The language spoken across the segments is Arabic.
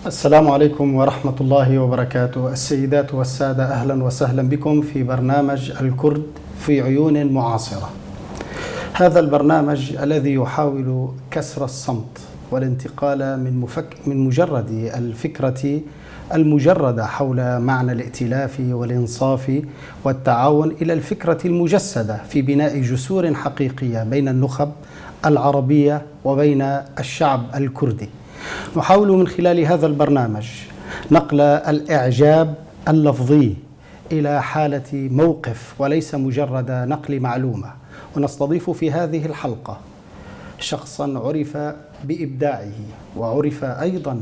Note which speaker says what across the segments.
Speaker 1: السلام عليكم ورحمة الله وبركاته. السيدات والسادة، أهلا وسهلا بكم في برنامج الكرد في عيون معاصرة. هذا البرنامج الذي يحاول كسر الصمت والانتقال من مجرد الفكرة المجردة حول معنى الائتلاف والإنصاف والتعاون إلى الفكرة المجسدة في بناء جسور حقيقية بين النخب العربية وبين الشعب الكردي. نحاول من خلال هذا البرنامج نقل الإعجاب اللفظي إلى حالة موقف وليس مجرد نقل معلومة. ونستضيف في هذه الحلقة شخصا عرف بإبداعه وعرف أيضا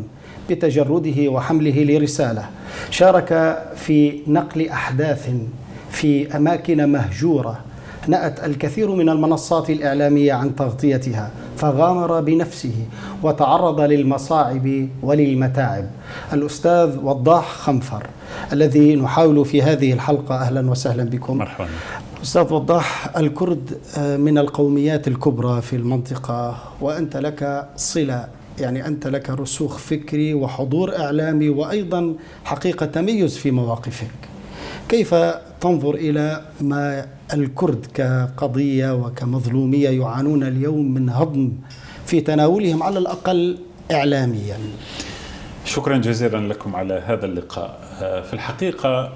Speaker 1: بتجرده وحمله لرسالة، شارك في نقل أحداث في أماكن مهجورة نأت الكثير من المنصات الإعلامية عن تغطيتها، فغامر بنفسه وتعرض للمصاعب وللمتاعب. الأستاذ وضاح خنفر الذي نحاول في هذه الحلقة. أهلا وسهلا بكم.
Speaker 2: مرحبا.
Speaker 1: أستاذ وضاح، الكرد من القوميات الكبرى في المنطقة، وأنت لك صلة، يعني أنت لك رسوخ فكري وحضور إعلامي وأيضا حقيقة تميز في مواقفك. كيف تنظر إلى ما الكرد كقضية وكمظلومية يعانون اليوم من هضم في تناولهم على الأقل إعلاميا؟
Speaker 2: شكرا جزيلا لكم على هذا اللقاء. في الحقيقة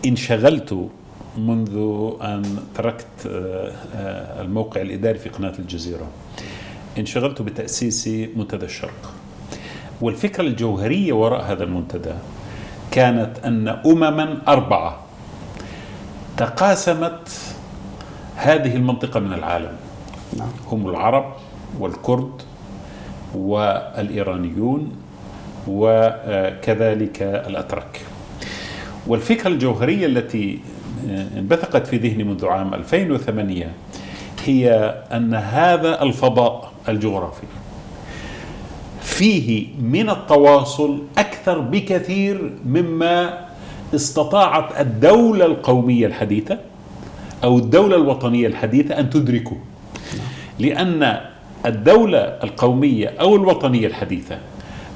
Speaker 2: انشغلت منذ أن تركت الموقع الإداري في قناة الجزيرة، انشغلت بتأسيس منتدى الشرق، والفكرة الجوهرية وراء هذا المنتدى كانت أن أمما 4 تقاسمت هذه المنطقة من العالم، هم العرب والكرد والإيرانيون وكذلك الأتراك. والفكرة الجوهرية التي انبثقت في ذهني منذ عام 2008 هي أن هذا الفضاء الجغرافي فيه من التواصل أكثر بكثير مما استطاعت الدولة القومية الحديثة أو الدولة الوطنية الحديثة أن تدركه، لأن الدولة القومية أو الوطنية الحديثة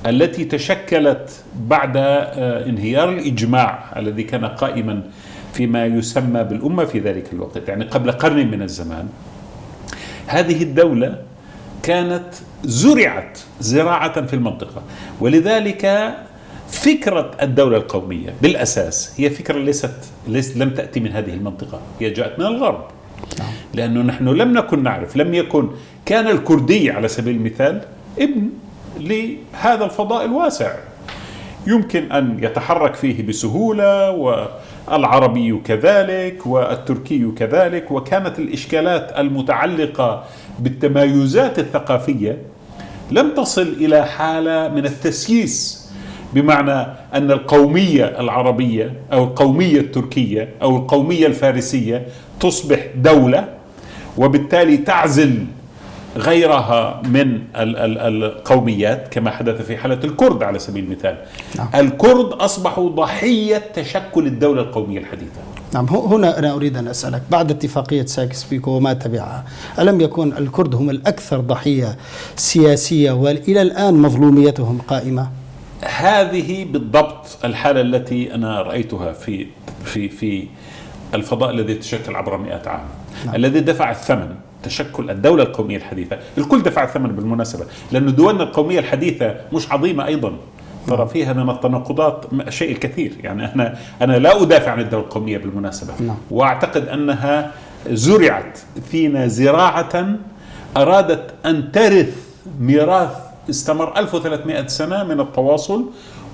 Speaker 2: التي تشكلت بعد انهيار الإجماع الذي كان قائما فيما يسمى بالأمة في ذلك الوقت، يعني قبل قرن من الزمان، هذه الدولة كانت زرعت زراعة في المنطقة. ولذلك فكرة الدولة القومية بالأساس هي فكرة لم تأتي من هذه المنطقة، هي جاءت من الغرب. لأنه نحن لم نكن نعرف، كان الكردي على سبيل المثال ابن لهذا الفضاء الواسع يمكن أن يتحرك فيه بسهولة، والعربي كذلك والتركي كذلك. وكانت الإشكالات المتعلقة بالتمايزات الثقافية لم تصل إلى حالة من التسييس، بمعنى أن القومية العربية أو القومية التركية أو القومية الفارسية تصبح دولة وبالتالي تعزل غيرها من القوميات، كما حدث في حالة الكرد على سبيل المثال. الكرد أصبحوا ضحية تشكل الدولة القومية الحديثة.
Speaker 1: نعم، هنا أنا أريد أن أسألك، بعد اتفاقية سايكس-بيكو وما تبعها، ألم يكن الكرد هم الأكثر ضحية سياسية وإلى الآن مظلوميتهم قائمة؟
Speaker 2: هذه بالضبط الحالة التي أنا رأيتها في الفضاء الذي تشكل عبر 100 عام. الذي دفع الثمن تشكل الدولة القومية الحديثة، الكل دفع الثمن بالمناسبة، لأن دولنا القومية الحديثة مش عظيمة أيضا، ترى فيها من التناقضات شيء الكثير. يعني أنا لا أدافع عن الدولة القومية بالمناسبة، وأعتقد أنها زرعت فينا زراعة أرادت أن ترث ميراث استمر 1300 سنة من التواصل،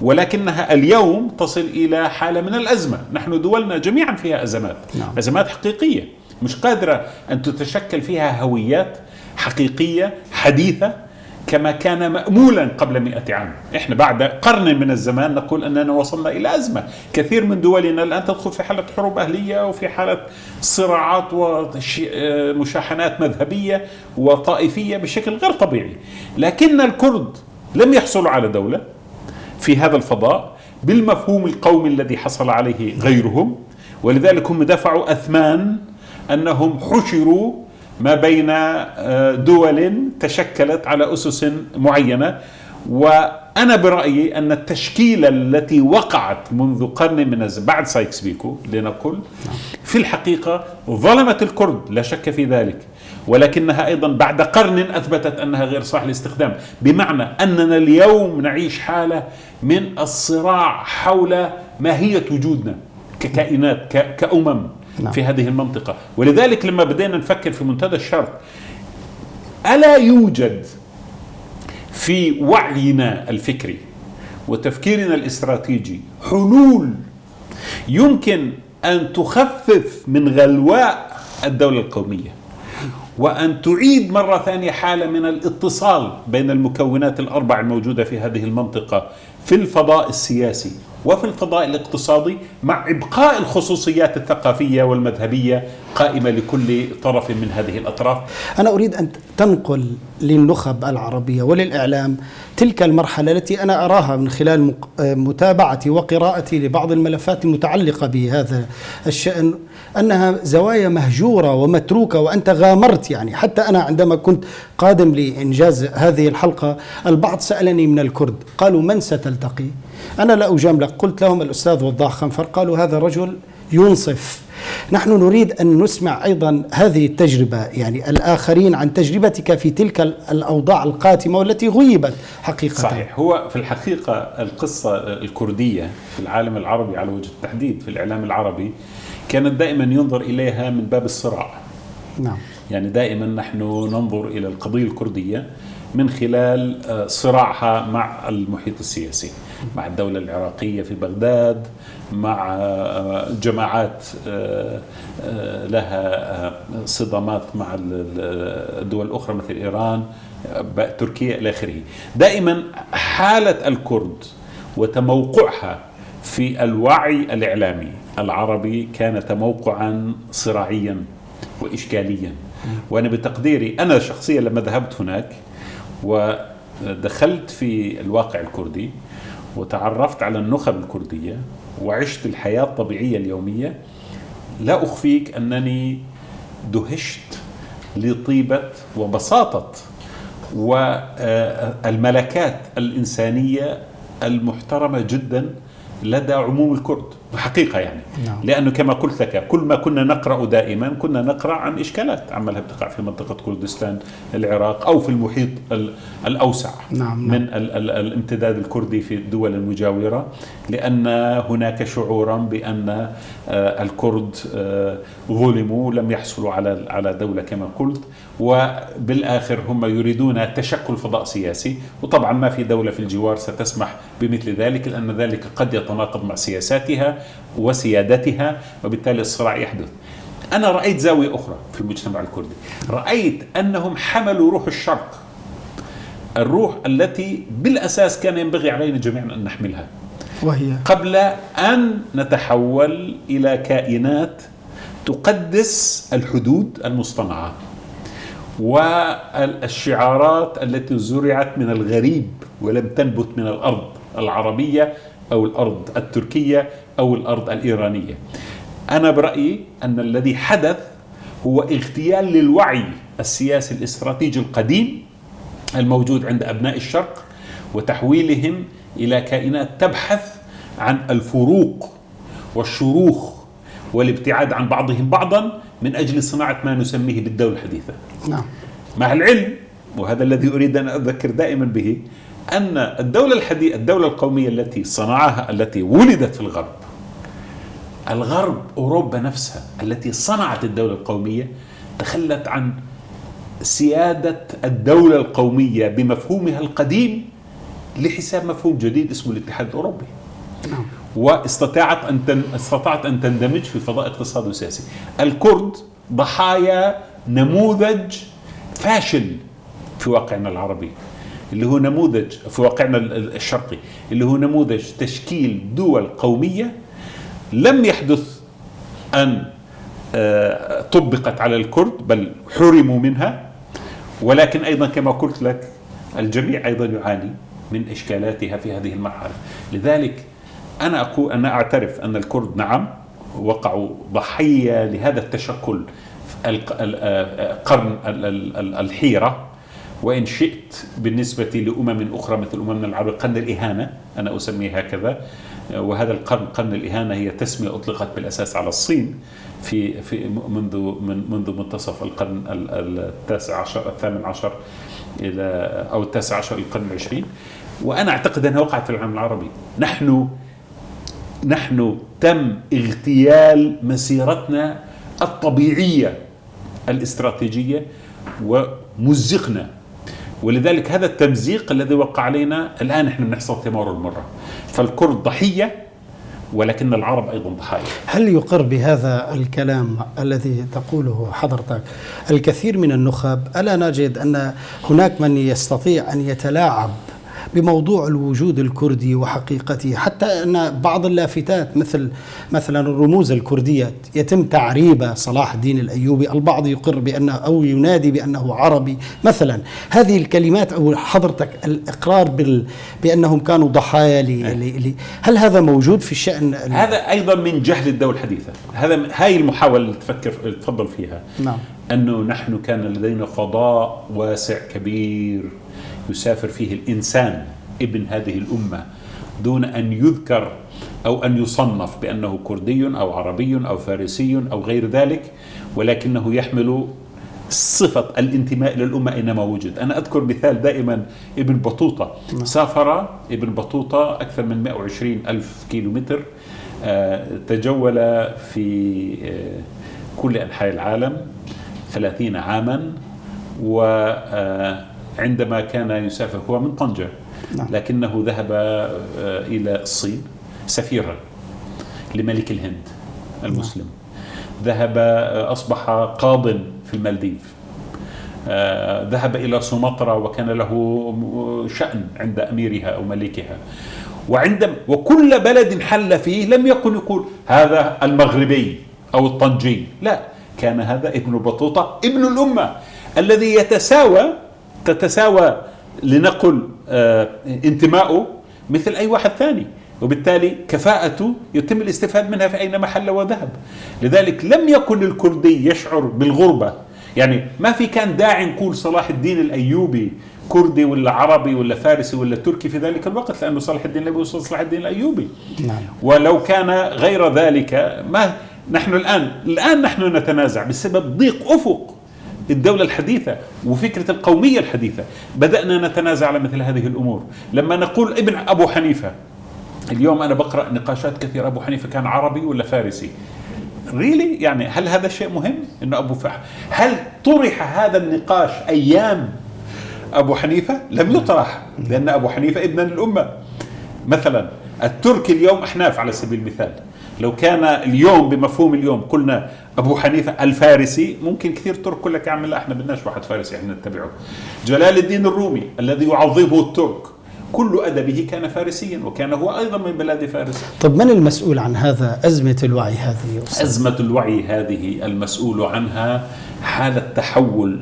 Speaker 2: ولكنها اليوم تصل إلى حالة من الأزمة. نحن دولنا جميعا فيها أزمات، أزمات حقيقية مش قادرة أن تتشكل فيها هويات حقيقية حديثة كما كان مأمولا قبل 100 عام. إحنا بعد قرن من الزمان نقول أننا وصلنا إلى أزمة. كثير من دولنا الآن تدخل في حالة حروب أهلية وفي حالة صراعات ومشاحنات مذهبية وطائفية بشكل غير طبيعي. لكن الكرد لم يحصلوا على دولة في هذا الفضاء بالمفهوم القومي الذي حصل عليه غيرهم، ولذلك هم دفعوا أثمان أنهم حشروا ما بين دول تشكلت على أسس معينة، وأنا برأيي أن التشكيلة التي وقعت منذ قرن من بعد سايكس بيكو لنقل في الحقيقة ظلمت الكرد، لا شك في ذلك، ولكنها أيضا بعد قرن أثبتت أنها غير صالحة للاستخدام، بمعنى أننا اليوم نعيش حالة من الصراع حول ماهية وجودنا ككائنات كأمم في هذه المنطقة. ولذلك لما بدينا نفكر في منتدى الشرق، ألا يوجد في وعينا الفكري وتفكيرنا الاستراتيجي حلول يمكن أن تخفف من غلواء الدولة القومية، وأن تعيد مرة ثانية حالة من الاتصال بين المكونات الأربع الموجودة في هذه المنطقة في الفضاء السياسي وفي الفضاء الاقتصادي، مع إبقاء الخصوصيات الثقافية والمذهبية قائمة لكل طرف من هذه الأطراف؟
Speaker 1: أنا أريد أن تنقل للنخب العربية وللإعلام تلك المرحلة التي أنا أراها من خلال متابعتي وقراءتي لبعض الملفات المتعلقة بهذا الشأن أنها زوايا مهجورة ومتروكة، وأنت غامرت. يعني حتى أنا عندما كنت قادم لإنجاز هذه الحلقة البعض سألني من الكرد، قالوا من ستلتقي؟ أنا لا أجاملك، قلت لهم الأستاذ وضاح خنفر، قالوا هذا رجل ينصف. نحن نريد أن نسمع أيضا هذه التجربة، يعني الآخرين عن تجربتك في تلك الأوضاع القاتمة والتي غيبت حقيقة.
Speaker 2: صحيح. هو في الحقيقة القصة الكردية في العالم العربي على وجه التحديد في الإعلام العربي كانت دائما ينظر إليها من باب الصراع.
Speaker 1: نعم.
Speaker 2: يعني دائما نحن ننظر إلى القضية الكردية من خلال صراعها مع المحيط السياسي، مع الدولة العراقية في بغداد، مع جماعات لها صدامات مع الدول الأخرى مثل إيران، تركيا إلى آخره. دائما حالة الكرد وتموقعها في الوعي الإعلامي العربي كان تموقعا صراعيا وإشكاليا. وأنا بتقديري أنا شخصيا لما ذهبت هناك ودخلت في الواقع الكردي وتعرفت على النخب الكردية وعشت الحياة الطبيعية اليومية، لا أخفيك أنني دهشت لطيبة وبساطة والملكات الإنسانية المحترمة جدا لدى عموم الكرد حقيقة. يعني لأنه كما قلت لك كل ما كنا نقرأ دائما كنا نقرأ عن إشكالات عمالها بتقع في منطقة كردستان العراق أو في المحيط الأوسع من الامتداد الكردي في الدول المجاورة، لأن هناك شعورا بأن الكرد ظلموا، لم يحصلوا على دولة كما قلت، وبالآخر هم يريدون تشكل فضاء سياسي، وطبعا ما في دولة في الجوار ستسمح بمثل ذلك، لأن ذلك قد يتناقض مع سياساتها وسيادتها، وبالتالي الصراع يحدث. أنا رأيت زاوية أخرى في المجتمع الكردي، رأيت أنهم حملوا روح الشرق، الروح التي بالأساس كان ينبغي علينا جميعا أن نحملها،
Speaker 1: وهي
Speaker 2: قبل أن نتحول إلى كائنات تقدس الحدود المصطنعة والشعارات التي زرعت من الغريب ولم تنبت من الأرض العربية أو الأرض التركية أو الأرض الإيرانية. أنا برأيي أن الذي حدث هو اغتيال للوعي السياسي الاستراتيجي القديم الموجود عند أبناء الشرق، وتحويلهم إلى كائنات تبحث عن الفروق والشروخ والابتعاد عن بعضهم بعضا من أجل صناعة ما نسميه بالدولة الحديثة.
Speaker 1: نعم.
Speaker 2: مع العلم، وهذا الذي أريد أن أذكر دائما به، أن الدولة القومية التي صنعها، التي ولدت في الغرب أوروبا نفسها التي صنعت الدولة القومية تخلت عن سيادة الدولة القومية بمفهومها القديم لحساب مفهوم جديد اسمه الاتحاد الأوروبي.
Speaker 1: نعم.
Speaker 2: واستطاعت أن تندمج في فضاء اقتصادي وسياسي. الكرد ضحايا نموذج فاشل في واقعنا العربي، اللي هو نموذج في واقعنا الشرقي، اللي هو نموذج تشكيل دول قومية لم يحدث أن طبقت على الكرد، بل حرموا منها، ولكن أيضا كما قلت لك الجميع أيضا يعاني من إشكالاتها في هذه المرحلة. لذلك أنا أعترف أن الكرد نعم وقعوا ضحية لهذا التشكل قرن الحيرة، وإن شئت بالنسبة لأمم أخرى مثل الأمم العربية قرن الإهانة، أنا أسميه هكذا. وهذا القرن قرن الإهانة هي تسمية أطلقت بالأساس على الصين في منذ منتصف القرن التاسع عشر الثامن عشر إلى أو التاسع عشر القرن العشرين. وأنا أعتقد أنها وقعت في العالم العربي. نحن تم اغتيال مسيرتنا الطبيعية الاستراتيجية ومزقنا، ولذلك هذا التمزيق الذي وقع علينا الآن نحن بنحصل ثماره المرة. فالكرد ضحية ولكن العرب أيضا ضحايا.
Speaker 1: هل يقر بهذا الكلام الذي تقوله حضرتك الكثير من النخب؟ ألا نجد أن هناك من يستطيع أن يتلاعب بموضوع الوجود الكردي وحقيقته، حتى أن بعض اللافتات مثلا الرموز الكردية يتم تعريبها صلاح الدين الأيوبي، البعض يقر بأنه أو ينادي بأنه عربي مثلا. هذه الكلمات أو حضرتك الإقرار بأنهم كانوا ضحايا هل هذا موجود في الشأن؟
Speaker 2: هذا أيضا من جهل الدولة الحديثة. هاي المحاولة اللي تفضل فيها.
Speaker 1: نعم.
Speaker 2: أنه نحن كان لدينا فضاء واسع كبير يسافر فيه الإنسان ابن هذه الأمة دون أن يذكر أو أن يصنف بأنه كردي أو عربي أو فارسي أو غير ذلك، ولكنه يحمل صفة الانتماء للأمة أينما وجد. أنا أذكر مثال دائما ابن بطوطة. سافر ابن بطوطة أكثر من 120 ألف كيلومتر، تجول في كل أنحاء العالم 30 عاما. وعندما كان يسافر هو من طنجة، لكنه ذهب إلى الصين سفيرا لملك الهند المسلم. ذهب أصبح قاض في المالديف. ذهب إلى سومطرة وكان له شأن عند أميرها أو ملكها. وكل بلد حل فيه لم يكن يقول هذا المغربي أو الطنجي، لا، كان هذا ابن بطوطة ابن الأمة الذي تتساوى لنقل انتماؤه مثل أي واحد ثاني، وبالتالي كفاءته يتم الاستفادة منها في أي محل وذهب. لذلك لم يكن الكردي يشعر بالغربة. يعني ما في كان داعي نقول صلاح الدين الأيوبي كردي ولا عربي ولا فارسي ولا تركي في ذلك الوقت، لأنه صلاح الدين الأيوبي وصل صلاح الدين الأيوبي.
Speaker 1: نعم.
Speaker 2: ولو كان غير ذلك ما نحن الآن نحن نتنازع بسبب ضيق أفق الدولة الحديثة وفكرة القومية الحديثة. بدأنا نتنازع على مثل هذه الأمور. لما نقول ابن أبو حنيفة، اليوم أنا بقرأ نقاشات كثيرة، أبو حنيفة كان عربي ولا فارسي؟ يعني هل هذا شيء مهم؟ إنه هل طرح هذا النقاش أيام أبو حنيفة؟ لم يطرح، لأن أبو حنيفة ابن الأمة. مثلا الترك اليوم أحناف على سبيل المثال، لو كان اليوم بمفهوم اليوم قلنا أبو حنيفة الفارسي، ممكن كثير ترك كل لك لا احنا بدناش واحد فارسي احنا نتبعه. جلال الدين الرومي الذي يعظمه الترك كل أدبه كان فارسيا، وكان هو أيضا من بلاد فارس.
Speaker 1: طب من المسؤول عن هذا أزمة الوعي هذه؟
Speaker 2: أزمة الوعي هذه المسؤول عنها حالة تحول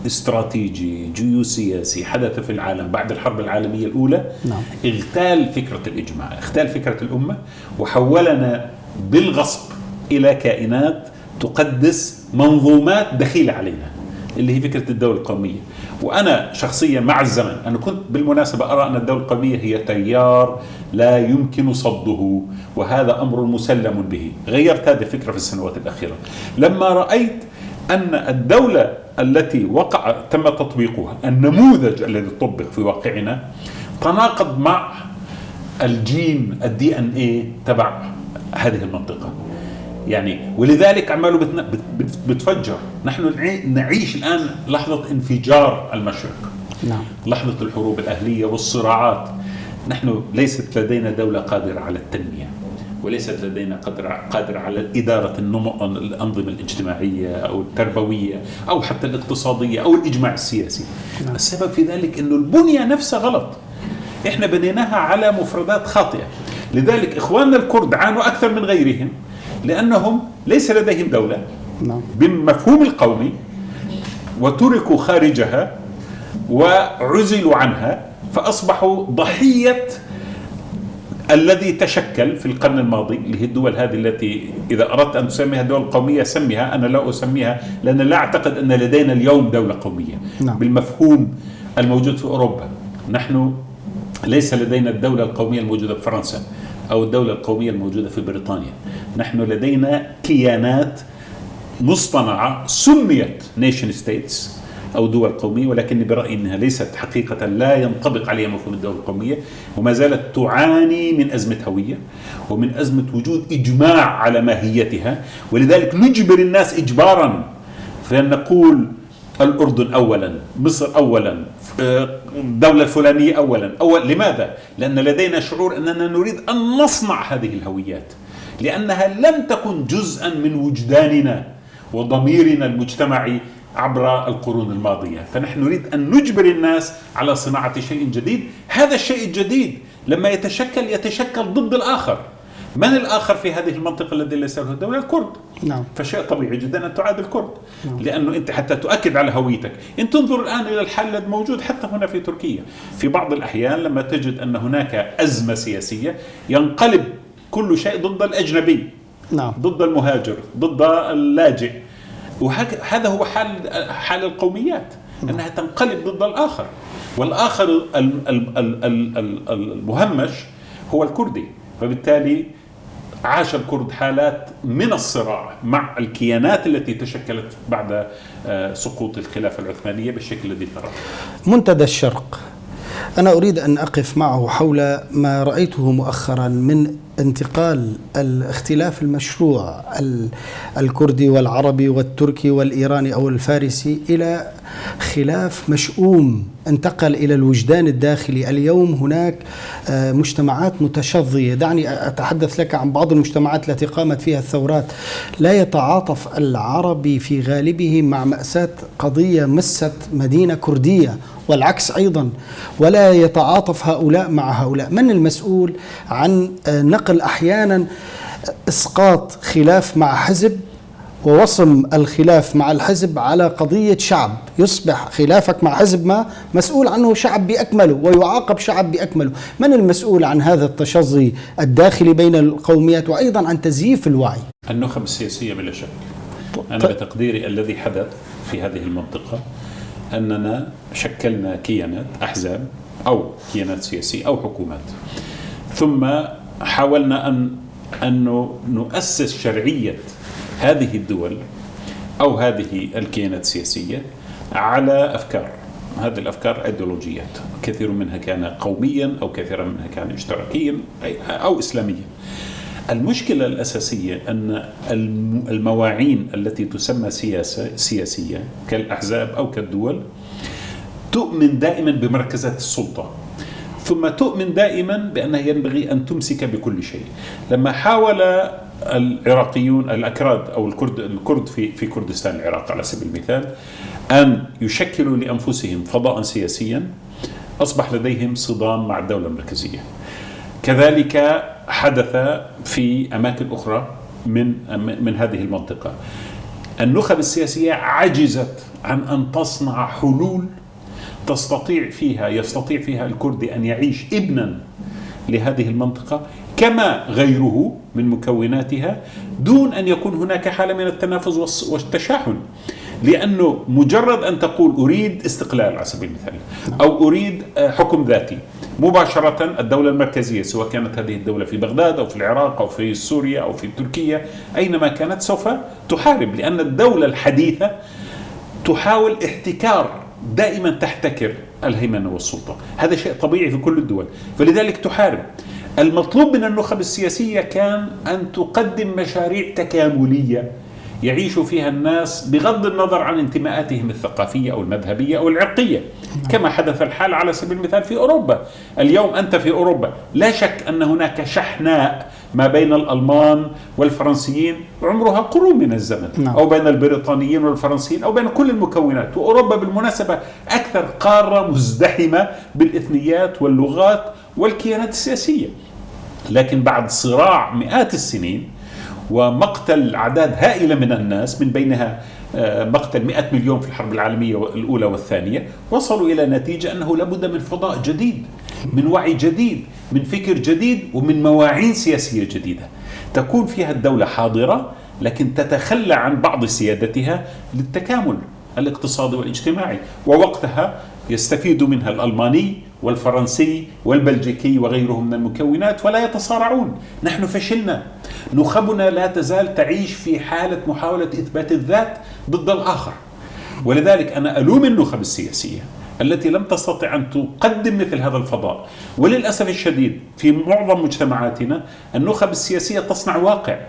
Speaker 2: استراتيجي جيوسياسي حدث في العالم بعد الحرب العالمية الأولى.
Speaker 1: نعم.
Speaker 2: اغتال فكرة الإجماع، اغتال فكرة الأمة، وحولنا بالغصب إلى كائنات تقدس منظومات دخيلة علينا اللي هي فكرة الدولة القومية. وأنا شخصيا مع الزمن أنا كنت بالمناسبة أرى أن الدولة القومية هي تيار لا يمكن صده، وهذا أمر مسلم به. غيرت هذه الفكرة في السنوات الأخيرة لما رأيت أن الدولة التي تم تطبيقها، النموذج الذي طبق في واقعنا، تناقض مع الجين DNA تبع هذه المنطقة. يعني ولذلك عماله بتفجر. نحن نعيش الآن لحظة انفجار المشرق.
Speaker 1: نعم. لحظة
Speaker 2: الحروب الأهلية والصراعات. نحن ليست لدينا دولة قادرة على التنمية، وليست لدينا قادرة على إدارة الأنظمة الاجتماعية أو التربوية أو حتى الاقتصادية أو الإجماع السياسي. نعم. السبب في ذلك أنه البنية نفسها غلط، إحنا بنيناها على مفردات خاطئة. لذلك إخواننا الكرد عانوا أكثر من غيرهم، لأنهم ليس لديهم دولة بالمفهوم القومي، وتركوا خارجها وعزلوا عنها، فأصبحوا ضحية الذي تشكل في القرن الماضي اللي هي الدول هذه التي إذا أردت أن تسميها دول قومية سميها. أنا لا أسميها، لأن لا أعتقد أن لدينا اليوم دولة قومية.
Speaker 1: نعم.
Speaker 2: بالمفهوم الموجود في أوروبا. نحن ليس لدينا الدولة القومية الموجودة بفرنسا أو الدولة القومية الموجودة في بريطانيا. نحن لدينا كيانات مصطنعة سميت نيشن ستيتس أو دول قومية، ولكن برأيي أنها ليست حقيقة، لا ينطبق عليها مفهوم الدولة القومية، وما زالت تعاني من أزمة هوية ومن أزمة وجود إجماع على ماهيتها. ولذلك نجبر الناس إجبارا فأن نقول الأردن أولا، مصر أولا، الدولة الفلانية أولا. لماذا؟ لأن لدينا شعور أننا نريد أن نصنع هذه الهويات، لأنها لم تكن جزءا من وجداننا وضميرنا المجتمعي عبر القرون الماضية. فنحن نريد أن نجبر الناس على صناعة شيء جديد. هذا الشيء الجديد لما يتشكل ضد الآخر. من الآخر في هذه المنطقة الذي ليس له دولة؟ الكرد.
Speaker 1: نعم.
Speaker 2: فشيء طبيعي جدا أن تعادل الكرد. نعم. لأنه أنت حتى تؤكد على هويتك. إن تنظر الآن إلى الحل الموجود حتى هنا في تركيا، في بعض الأحيان لما تجد أن هناك أزمة سياسية ينقلب كل شيء ضد الأجنبي.
Speaker 1: نعم.
Speaker 2: ضد المهاجر، ضد اللاجئ. وهذا هو حال القوميات، أنها تنقلب ضد الآخر، والآخر المهمش هو الكردي. فبالتالي عاش الكرد حالات من الصراع مع الكيانات التي تشكلت بعد سقوط الخلافة العثمانية بالشكل الذي تراه.
Speaker 1: منتدى الشرق، أنا أريد أن أقف معه حول ما رأيته مؤخرا من انتقال الاختلاف المشروع الكردي والعربي والتركي والإيراني أو الفارسي إلى خلاف مشؤوم انتقل إلى الوجدان الداخلي. اليوم هناك مجتمعات متشظية، دعني أتحدث لك عن بعض المجتمعات التي قامت فيها الثورات. لا يتعاطف العربي في غالبه مع مأساة قضية مست مدينة كردية، والعكس أيضا، ولا يتعاطف هؤلاء مع هؤلاء. من المسؤول عن نقل أحيانا إسقاط خلاف مع حزب ووصم الخلاف مع الحزب على قضية شعب؟ يصبح خلافك مع حزب ما مسؤول عنه شعب بأكمله ويعاقب شعب بأكمله. من المسؤول عن هذا التشظي الداخلي بين القوميات وأيضا عن تزييف الوعي؟
Speaker 2: النخب السياسية بلا شك. أنا بتقديري الذي حدث في هذه المنطقة أننا شكلنا كيانات، أحزاب أو كيانات سياسية أو حكومات، ثم حاولنا أن نؤسس شرعية هذه الدول أو هذه الكيانات السياسية على أفكار. هذه الأفكار أيديولوجيات، كثير منها كان قوميا أو كثير منها كان اشتراكيا أو إسلاميا. المشكلة الأساسية أن المواعين التي تسمى سياسية كالأحزاب أو كالدول تؤمن دائما بمركزات السلطة، ثم تؤمن دائما بأنها ينبغي أن تمسك بكل شيء. لما حاول العراقيون الأكراد أو الكرد في كردستان العراق على سبيل المثال أن يشكلوا لأنفسهم فضاء سياسيا، أصبح لديهم صدام مع الدولة المركزية. كذلك حدث في أماكن أخرى من هذه المنطقة. النخب السياسية عجزت عن أن تصنع حلول يستطيع فيها الكردي أن يعيش ابنا لهذه المنطقة كما غيره من مكوناتها، دون أن يكون هناك حالة من التنافس والتشاحن. لأنه مجرد أن تقول أريد استقلال على سبيل المثال أو أريد حكم ذاتي، مباشرة الدولة المركزية سواء كانت هذه الدولة في بغداد أو في العراق أو في سوريا أو في تركيا أينما كانت سوف تحارب، لأن الدولة الحديثة تحاول احتكار، دائما تحتكر الهيمنة والسلطة. هذا شيء طبيعي في كل الدول، فلذلك تحارب. المطلوب من النخب السياسية كان أن تقدم مشاريع تكاملية يعيش فيها الناس بغض النظر عن انتماءاتهم الثقافية أو المذهبية أو العرقية، كما حدث الحال على سبيل المثال في أوروبا. اليوم أنت في أوروبا لا شك أن هناك شحناء ما بين الألمان والفرنسيين عمرها قرون من الزمن، أو بين البريطانيين والفرنسيين أو بين كل المكونات. وأوروبا بالمناسبة أكثر قارة مزدحمة بالإثنيات واللغات والكيانات السياسية، لكن بعد صراع مئات السنين ومقتل أعداد هائلة من الناس، من بينها مقتل 100 مليون في الحرب العالمية الأولى والثانية، وصلوا إلى نتيجة أنه لابد من فضاء جديد، من وعي جديد، من فكر جديد، ومن مواعين سياسية جديدة تكون فيها الدولة حاضرة لكن تتخلى عن بعض سيادتها للتكامل الاقتصادي والاجتماعي. ووقتها يستفيد منها الألماني والفرنسي والبلجيكي وغيرهم من المكونات ولا يتصارعون. نحن فشلنا، نخبنا لا تزال تعيش في حالة محاولة إثبات الذات ضد الآخر. ولذلك أنا ألوم النخب السياسية التي لم تستطع أن تقدم مثل هذا الفضاء. وللأسف الشديد في معظم مجتمعاتنا النخب السياسية تصنع واقع،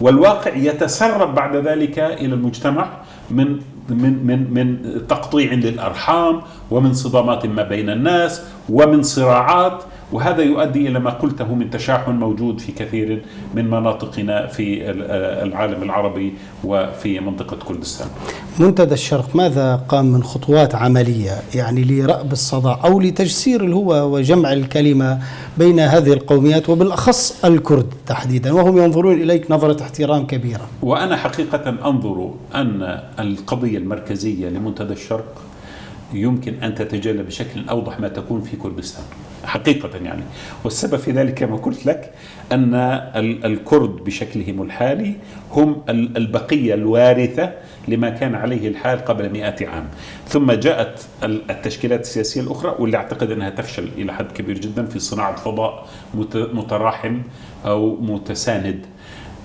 Speaker 2: والواقع يتسرب بعد ذلك إلى المجتمع من تقطيع للأرحام ومن صدامات ما بين الناس ومن صراعات، وهذا يؤدي إلى ما قلته من تشاحن موجود في كثير من مناطقنا في العالم العربي وفي منطقة كردستان.
Speaker 1: منتدى الشرق ماذا قام من خطوات عملية يعني لرأب الصداع أو لتجسير الهوى وجمع الكلمة بين هذه القوميات وبالأخص الكرد تحديدا، وهم ينظرون إليك نظرة احترام كبيرة؟
Speaker 2: وأنا حقيقة أنظر أن القضية المركزية لمنتدى الشرق يمكن أن تتجلى بشكل أوضح ما تكون في كردستان حقيقة يعني. والسبب في ذلك كما قلت لك أن الكرد بشكلهم الحالي هم البقية الوارثة لما كان عليه الحال قبل 100 عام، ثم جاءت التشكيلات السياسية الأخرى واللي أعتقد أنها تفشل إلى حد كبير جدا في صناعة فضاء متراحم أو متساند.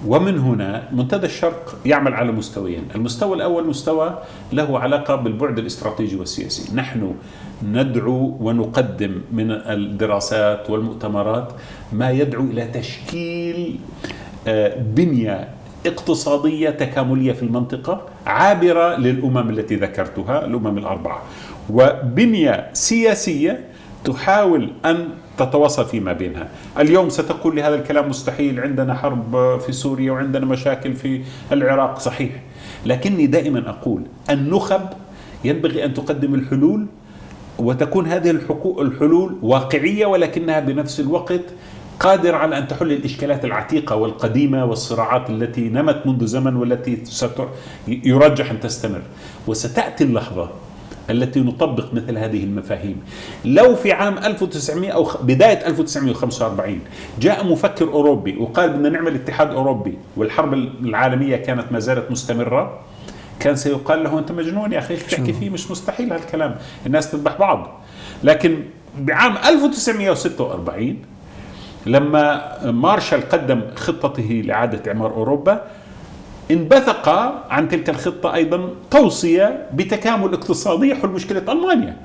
Speaker 2: ومن هنا منتدى الشرق يعمل على مستويين. المستوى الأول مستوى له علاقة بالبعد الاستراتيجي والسياسي. نحن ندعو ونقدم من الدراسات والمؤتمرات ما يدعو إلى تشكيل بنية اقتصادية تكاملية في المنطقة عابرة للأمم التي ذكرتها، الأمم الأربعة، وبنية سياسية تحاول أن تتواصل فيما بينها. اليوم ستقول لي هذا الكلام مستحيل، عندنا حرب في سوريا وعندنا مشاكل في العراق، صحيح، لكني دائما أقول النخب ينبغي أن تقدم الحلول وتكون هذه الحلول واقعية، ولكنها بنفس الوقت قادرة على أن تحل الإشكالات العتيقة والقديمة والصراعات التي نمت منذ زمن والتي يرجح أن تستمر. وستأتي اللحظة التي نطبق مثل هذه المفاهيم. لو في عام 1900 أو بداية 1945 جاء مفكر أوروبي وقال بدنا نعمل اتحاد أوروبي والحرب العالمية كانت ما زالت مستمرة، كان سيقال له أنت مجنون يا أخي، ايش بتحكي فيه، مش مستحيل هالكلام، الناس تذبح بعض. لكن بعام 1946 لما مارشال قدم خطته لإعادة إعمار أوروبا، انبثق عن تلك الخطة أيضا توصية بتكامل اقتصادي يحل مشكلة ألمانيا.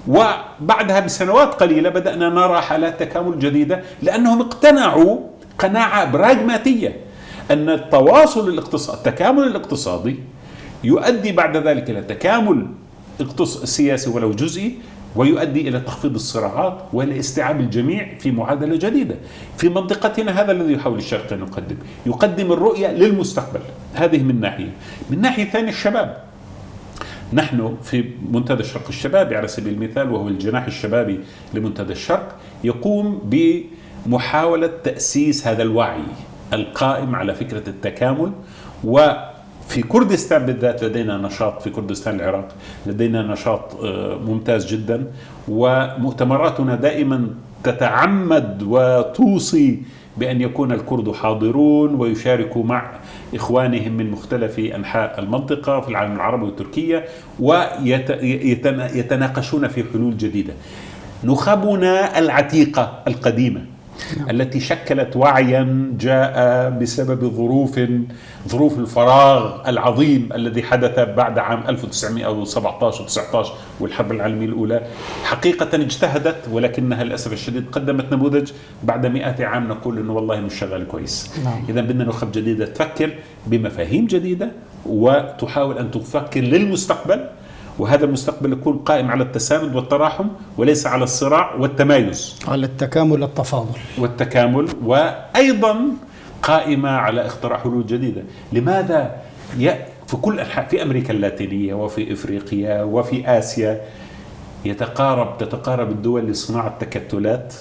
Speaker 2: وبعدها بسنوات قليلة بدأنا نرى حالات تكامل جديدة، لأنهم اقتنعوا قناعة براغماتية أن التكامل الاقتصادي يؤدي بعد ذلك إلى تكامل سياسي ولو جزئي، ويؤدي إلى تخفيض الصراعات ولاستيعاب الجميع في معادلة جديدة. في منطقتنا هذا الذي يحاول الشرق أن يقدم الرؤية للمستقبل. هذه من ناحية. من ناحية ثانية الشباب، نحن في منتدى الشرق الشبابي على سبيل المثال، وهو الجناح الشبابي لمنتدى الشرق، يقوم بمحاولة تأسيس هذا الوعي القائم على فكرة التكامل. وفي كردستان بالذات لدينا نشاط، في كردستان العراق لدينا نشاط ممتاز جدا، ومؤتمراتنا دائما تتعمد وتوصي بأن يكون الكرد حاضرون ويشاركوا مع إخوانهم من مختلف أنحاء المنطقة في العالم العربي وتركيا، ويتناقشون في حلول جديدة. نخبنا العتيقة القديمة التي شكلت وعيا جاء بسبب ظروف الفراغ العظيم الذي حدث بعد عام 1917 و19 والحرب العالمية الأولى، حقيقة اجتهدت، ولكنها للأسف الشديد قدمت نموذج بعد 100 عام نقول إنه والله مش شغال كويس. إذا بدنا نخب جديدة تفكر بمفاهيم جديدة وتحاول أن تفكر للمستقبل، وهذا المستقبل يكون قائم على التساند والتراحم وليس على الصراع والتمايز،
Speaker 1: على التكامل التفاضل
Speaker 2: والتكامل، وأيضا قائمة على اختراع حلول جديدة. لماذا في كل أنحاء، في أمريكا اللاتينية وفي إفريقيا وفي آسيا تتقارب الدول لصناعة تكتلات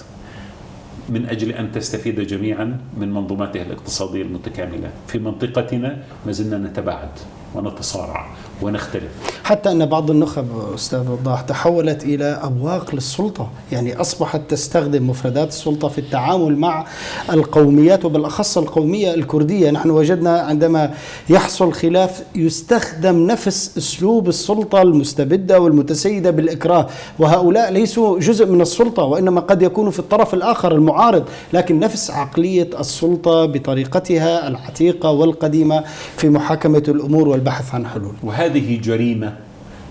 Speaker 2: من أجل أن تستفيد جميعا من منظوماتها الاقتصادية المتكاملة. في منطقتنا ما زلنا نتباعد ونتصارع ونختلف.
Speaker 1: حتى أن بعض النخب أستاذ وضاح تحولت إلى أبواق للسلطة، يعني أصبحت تستخدم مفردات السلطة في التعامل مع القوميات وبالأخص القومية الكردية. نحن وجدنا عندما يحصل خلاف يستخدم نفس أسلوب السلطة المستبدة والمتسيدة بالإكراه، وهؤلاء ليسوا جزء من السلطة وإنما قد يكونوا في الطرف الآخر المعارض، لكن نفس عقلية السلطة بطريقتها العتيقة والقديمة في محاكمة الأمور والبحث عن حلول.
Speaker 2: وهذه جريمة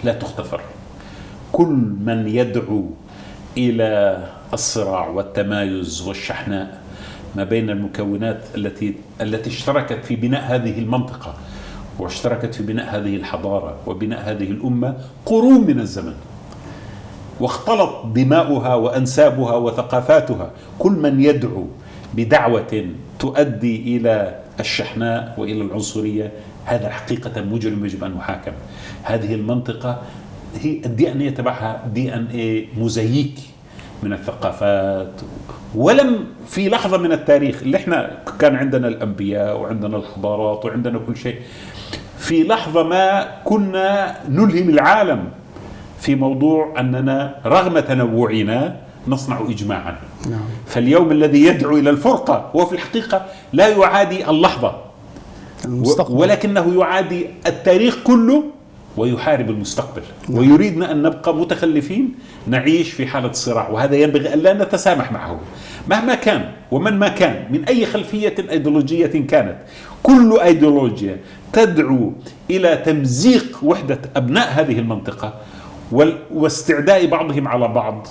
Speaker 2: لا تغتفر. كل من يدعو إلى الصراع والتمايز والشحناء ما بين المكونات التي اشتركت في بناء هذه المنطقة واشتركت في بناء هذه الحضارة وبناء هذه الأمة قرون من الزمن، واختلط دماؤها وأنسابها وثقافاتها، كل من يدعو بدعوة تؤدي إلى الشحناء وإلى العنصرية هذا حقيقة مجرم يجب أن يحاكم. هذه المنطقة هي الدي ان اي تبعها دي ان اي موزاييك من الثقافات، ولم في لحظة من التاريخ اللي احنا كان عندنا الأنبياء وعندنا الحضارات وعندنا كل شيء، في لحظة ما كنا نلهم العالم في موضوع أننا رغم تنوعنا نصنع إجماعا. فاليوم الذي يدعو إلى الفرقة هو في الحقيقة لا يعادي اللحظة ولكنه يعادي التاريخ كله ويحارب المستقبل. ويريدنا أن نبقى متخلفين نعيش في حالة صراع، وهذا ينبغي أن لا نتسامح معه مهما كان ومن ما كان من أي خلفية أيديولوجية كانت. كل أيديولوجيا تدعو إلى تمزيق وحدة أبناء هذه المنطقة واستعداء بعضهم على بعض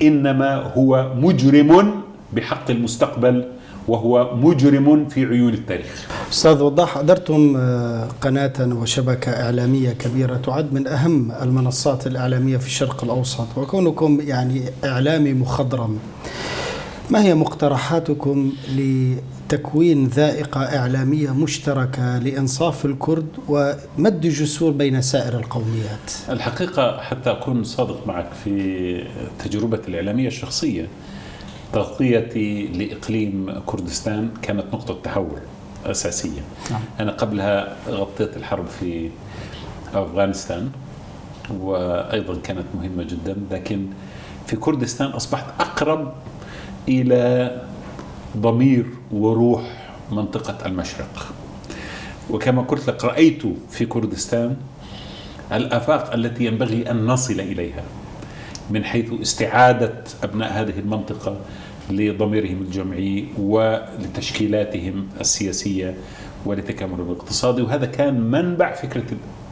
Speaker 2: إنما هو مجرم بحق المستقبل وهو مجرم في عيون التاريخ.
Speaker 1: أستاذ وضاح، أدرتم قناة وشبكة إعلامية كبيرة تعد من أهم المنصات الإعلامية في الشرق الأوسط، وكونكم يعني إعلامي مخضرم، ما هي مقترحاتكم لتكوين ذائقة إعلامية مشتركة لإنصاف الكرد ومد جسور بين سائر القوميات؟
Speaker 2: الحقيقة حتى أكون صادق معك في تجربتي الإعلامية الشخصية، تغطيتي لإقليم كردستان كانت نقطة تحول أساسية. أنا قبلها غطيت الحرب في أفغانستان وأيضا كانت مهمة جدا، لكن في كردستان أصبحت أقرب إلى ضمير وروح منطقة المشرق. وكما قلت لك رأيت في كردستان الآفاق التي ينبغي أن نصل إليها من حيث استعادة أبناء هذه المنطقة لضميرهم الجمعي ولتشكيلاتهم السياسية ولتكاملهم الاقتصادي، وهذا كان منبع فكرة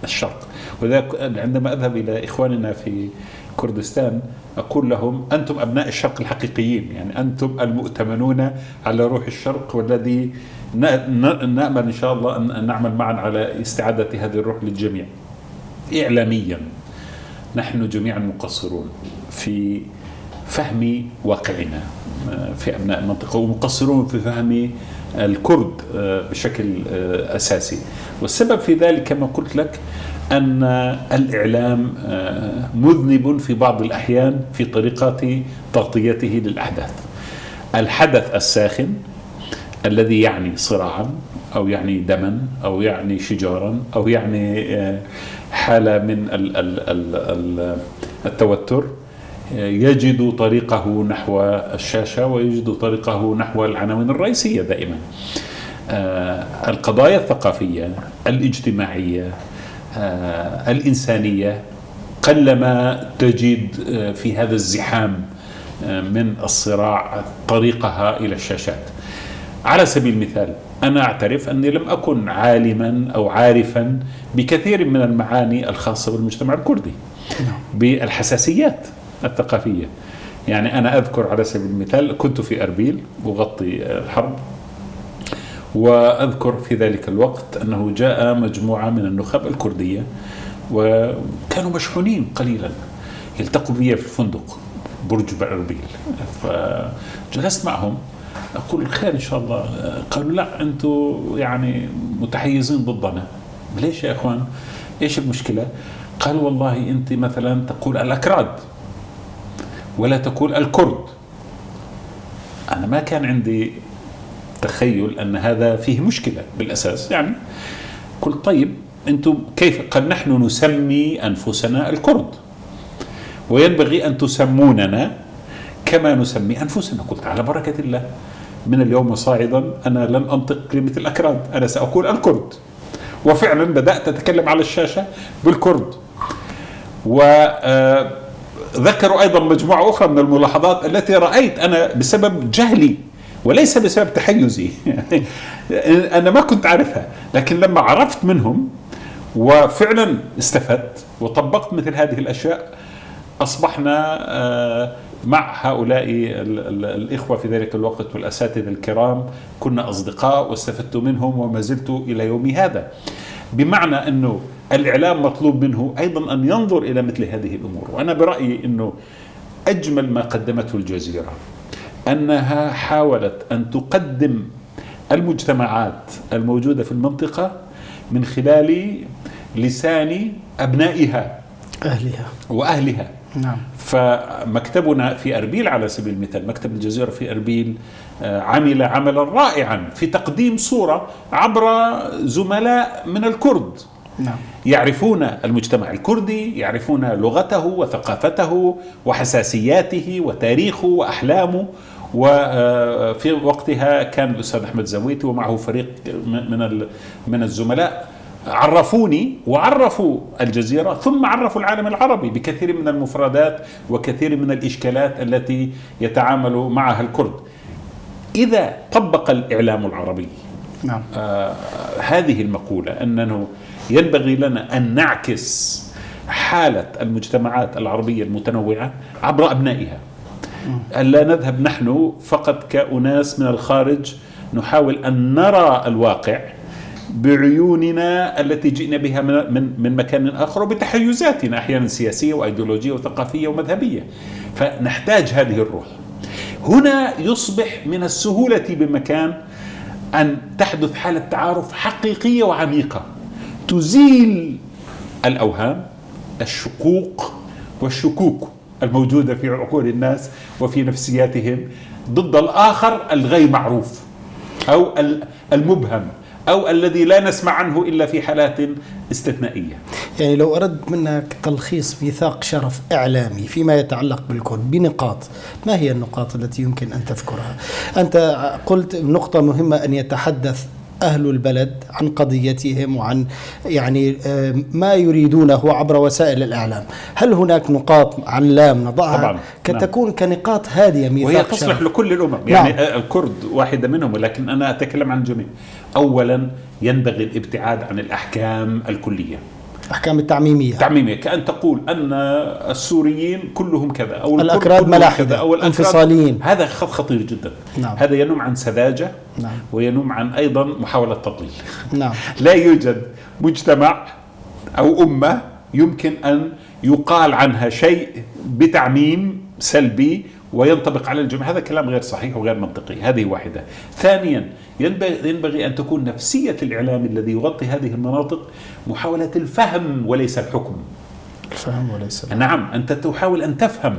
Speaker 2: الشرق. وذلك عندما أذهب إلى إخواننا في كردستان أقول لهم أنتم أبناء الشرق الحقيقيين، يعني أنتم المؤتمنون على روح الشرق، والذي نأمل إن شاء الله أن نعمل معا على استعادة هذه الروح للجميع. إعلاميا نحن جميعا مقصرون في فهم واقعنا في أبناء المنطقة، ومقصرون في فهم الكرد بشكل أساسي. والسبب في ذلك كما قلت لك أن الإعلام مذنب في بعض الأحيان في طريقة تغطيته للأحداث. الحدث الساخن الذي يعني صراعا أو يعني دما أو يعني شجارا أو يعني حالة من التوتر يجد طريقه نحو الشاشة ويجد طريقه نحو العناوين الرئيسية دائما. القضايا الثقافية الاجتماعية الإنسانية قلما تجد في هذا الزحام من الصراع طريقها إلى الشاشات. على سبيل المثال أنا أعترف أني لم أكن عالما أو عارفا بكثير من المعاني الخاصة بالمجتمع الكردي بالحساسيات الثقافية. يعني أنا أذكر على سبيل المثال كنت في أربيل أغطي الحرب، وأذكر في ذلك الوقت أنه جاء مجموعة من النخب الكردية وكانوا مشحونين قليلا، يلتقوا بي في الفندق برج أربيل، فجلست معهم أقول خير إن شاء الله. قالوا لا أنتوا يعني متحيزين ضدنا. ليش يا أخوان؟ إيش المشكلة؟ قالوا والله أنت مثلا تقول الأكراد ولا تقول الكرد. أنا ما كان عندي تخيل أن هذا فيه مشكلة بالأساس. يعني قلت طيب أنتم كيف؟ قال نحن نسمي أنفسنا الكرد وينبغي أن تسموننا كما نسمي أنفسنا. قلت على بركة الله، من اليوم صاعدا أنا لن أنطق كلمة الأكراد، أنا سأقول الكرد. وفعلا بدأت أتكلم على الشاشة بالكرد. وذكروا أيضا مجموعة أخرى من الملاحظات التي رأيت أنا بسبب جهلي وليس بسبب تحيزي أنا ما كنت أعرفها، لكن لما عرفت منهم وفعلا استفدت وطبقت مثل هذه الأشياء، أصبحنا مع هؤلاء الإخوة في ذلك الوقت والأساتذة الكرام كنا أصدقاء واستفدت منهم وما زلت إلى يومي هذا. بمعنى أنه الإعلام مطلوب منه أيضا أن ينظر إلى مثل هذه الأمور. وأنا برأيي أنه أجمل ما قدمته الجزيرة أنها حاولت أن تقدم المجتمعات الموجودة في المنطقة من خلال لسان أبنائها
Speaker 1: أهلها
Speaker 2: وأهلها.
Speaker 1: نعم.
Speaker 2: فمكتبنا في أربيل على سبيل المثال، مكتب الجزيرة في أربيل عمل عملا رائعا في تقديم صورة عبر زملاء من الكرد.
Speaker 1: نعم.
Speaker 2: يعرفون المجتمع الكردي، يعرفون لغته وثقافته وحساسياته وتاريخه وأحلامه. وفي وقتها كان الأستاذ أحمد زويتي ومعه فريق من الزملاء عرفوني وعرفوا الجزيرة، ثم عرفوا العالم العربي بكثير من المفردات وكثير من الإشكالات التي يتعامل معها الكرد. إذا طبق الإعلام العربي
Speaker 1: نعم.
Speaker 2: هذه المقولة أنه ينبغي لنا أن نعكس حالة المجتمعات العربية المتنوعة عبر أبنائها، ألا نذهب نحن فقط كأناس من الخارج نحاول أن نرى الواقع بعيوننا التي جئنا بها من مكان آخر وبتحيزاتنا أحيانا سياسية وأيديولوجية وثقافية ومذهبية. فنحتاج هذه الروح. هنا يصبح من السهولة بمكان أن تحدث حالة تعارف حقيقية وعميقة تزيل الأوهام، الشقوق والشكوك الموجودة في عقول الناس وفي نفسياتهم ضد الآخر الغير معروف أو المبهم أو الذي لا نسمع عنه إلا في حالات استثنائية.
Speaker 1: يعني لو أردت منك تلخيص ميثاق شرف إعلامي فيما يتعلق بالكرد بنقاط، ما هي النقاط التي يمكن أن تذكرها؟ أنت قلت نقطة مهمة، أن يتحدث أهل البلد عن قضيتهم وعن يعني ما يريدونه عبر وسائل الإعلام. هل هناك نقاط علام نضعها
Speaker 2: طبعاً.
Speaker 1: كتكون كنقاط هادية ميثاق
Speaker 2: وهي تصلح
Speaker 1: شرف
Speaker 2: لكل الأمم؟ يعني الكرد واحدة منهم، ولكن أنا أتكلم عن الجميع. أولا ينبغي الابتعاد عن الأحكام الكلية،
Speaker 1: أحكام التعميمية،
Speaker 2: كأن تقول أن السوريين كلهم كذا أو
Speaker 1: الأكراد ملاحدة أو انفصاليين.
Speaker 2: هذا خطير جدا.
Speaker 1: نعم.
Speaker 2: هذا ينم عن سذاجة.
Speaker 1: نعم.
Speaker 2: وينم عن أيضا محاولة تضليل.
Speaker 1: نعم.
Speaker 2: لا يوجد مجتمع أو أمة يمكن أن يقال عنها شيء بتعميم سلبي وينطبق على الجميع. هذا كلام غير صحيح وغير منطقي. هذه واحدة. ثانيا ينبغي أن تكون نفسية الإعلام الذي يغطي هذه المناطق محاولة الفهم وليس الحكم.
Speaker 1: الفهم وليس الحكم.
Speaker 2: نعم، أنت تحاول أن تفهم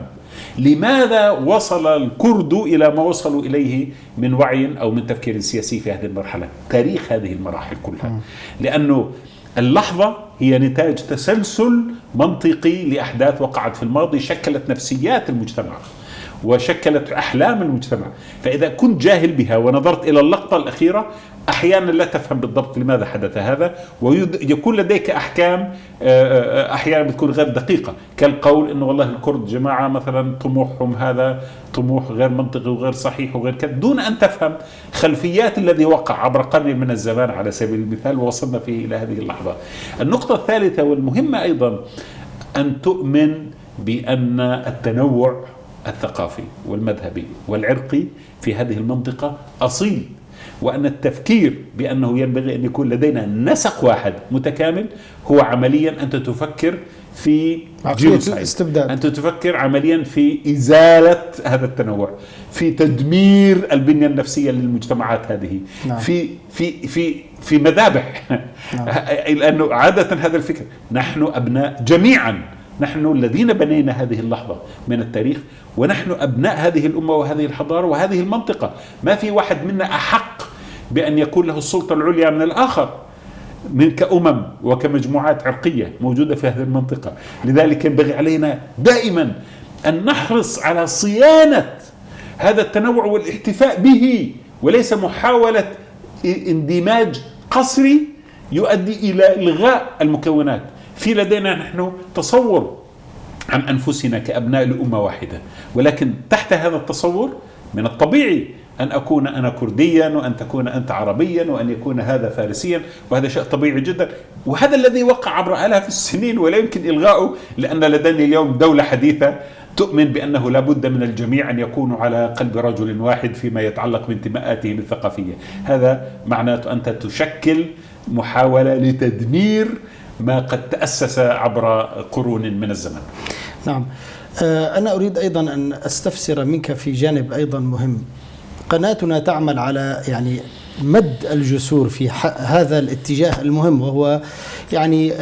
Speaker 2: لماذا وصل الكرد إلى ما وصلوا إليه من وعي أو من تفكير سياسي في هذه المرحلة، تاريخ هذه المراحل كلها. لأنه اللحظة هي نتاج تسلسل منطقي لأحداث وقعت في الماضي شكلت نفسيات المجتمع وشكلت أحلام المجتمع. فإذا كنت جاهل بها ونظرت إلى اللقطة الأخيرة أحيانا لا تفهم بالضبط لماذا حدث هذا، ويكون لديك أحكام أحيانا بتكون غير دقيقة، كالقول إنه والله الكرد جماعة مثلا طموحهم هذا طموح غير منطقي وغير صحيح وغير كذا، دون أن تفهم خلفيات الذي وقع عبر قرن من الزمان على سبيل المثال ووصلنا فيه إلى هذه اللحظة. النقطة الثالثة والمهمة أيضا أن تؤمن بأن التنوع الثقافي والمذهبي والعرقي في هذه المنطقة أصيل، وأن التفكير بأنه ينبغي أن يكون لدينا نسق واحد متكامل هو عمليا أنت تفكر في جينوسايد، أنت تفكر عمليا في إزالة هذا التنوع، في تدمير البنية النفسية للمجتمعات هذه. نعم. في مذابح. نعم. لأنه عادة هذا الفكر نحن أبناء جميعا، نحن الذين بنينا هذه اللحظة من التاريخ، ونحن أبناء هذه الأمة وهذه الحضارة وهذه المنطقة. ما في واحد منا أحق بأن يكون له السلطة العليا من الآخر. كأمم وكمجموعات عرقية موجودة في هذه المنطقة. لذلك ينبغي علينا دائما أن نحرص على صيانة هذا التنوع والاحتفاء به، وليس محاولة اندماج قسري يؤدي إلى إلغاء المكونات. في لدينا نحن تصور عن أنفسنا كأبناء لأمة واحدة، ولكن تحت هذا التصور من الطبيعي أن أكون أنا كرديا، وأن تكون أنت عربيا، وأن يكون هذا فارسيا، وهذا شيء طبيعي جدا، وهذا الذي وقع عبر آلاف السنين ولا يمكن إلغاؤه، لأن لدينا اليوم دولة حديثة تؤمن بأنه لا بد من الجميع أن يكونوا على قلب رجل واحد فيما يتعلق بانتماءاتهم الثقافية. هذا معناته أنت تشكل محاولة لتدمير ما قد تأسس عبر قرون من الزمن.
Speaker 1: نعم. أنا أريد أيضا أن أستفسر منك في جانب أيضا مهم. قناتنا تعمل على يعني مد الجسور في هذا الاتجاه المهم، وهو يعني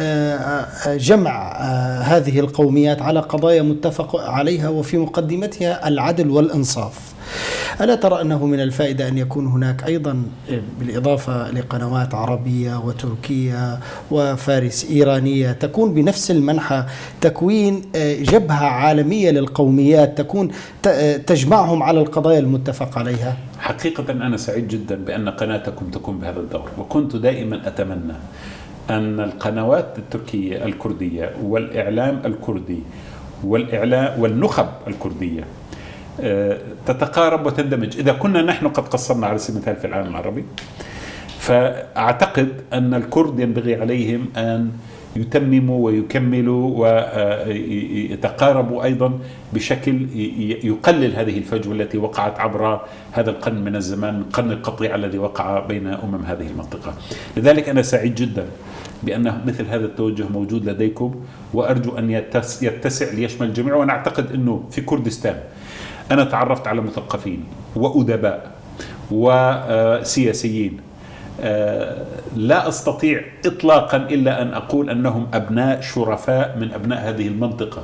Speaker 1: جمع هذه القوميات على قضايا متفق عليها، وفي مقدمتها العدل والإنصاف. ألا ترى أنه من الفائدة أن يكون هناك أيضا بالإضافة لقنوات عربية وتركية وفارس إيرانية تكون بنفس المنحى، تكوين جبهة عالمية للقوميات تكون تجمعهم على القضايا المتفق عليها؟
Speaker 2: حقيقة أنا سعيد جدا بأن قناتكم تكون بهذا الدور، وكنت دائما أتمنى أن القنوات التركية الكردية والإعلام الكردي والنخب الكردية تتقارب وتندمج. إذا كنا نحن قد قصرنا على سبيل المثال في العالم العربي، فأعتقد أن الكرد ينبغي عليهم أن يتمموا ويكملوا ويتقاربوا أيضا بشكل يقلل هذه الفجوة التي وقعت عبر هذا القرن من الزمان، قرن القطيع الذي وقع بين أمم هذه المنطقة. لذلك أنا سعيد جدا بأن مثل هذا التوجه موجود لديكم، وأرجو أن يتسع ليشمل الجميع. وأنا أعتقد أنه في كردستان أنا تعرفت على مثقفين وأدباء وسياسيين لا أستطيع إطلاقا إلا أن أقول أنهم أبناء شرفاء من أبناء هذه المنطقة،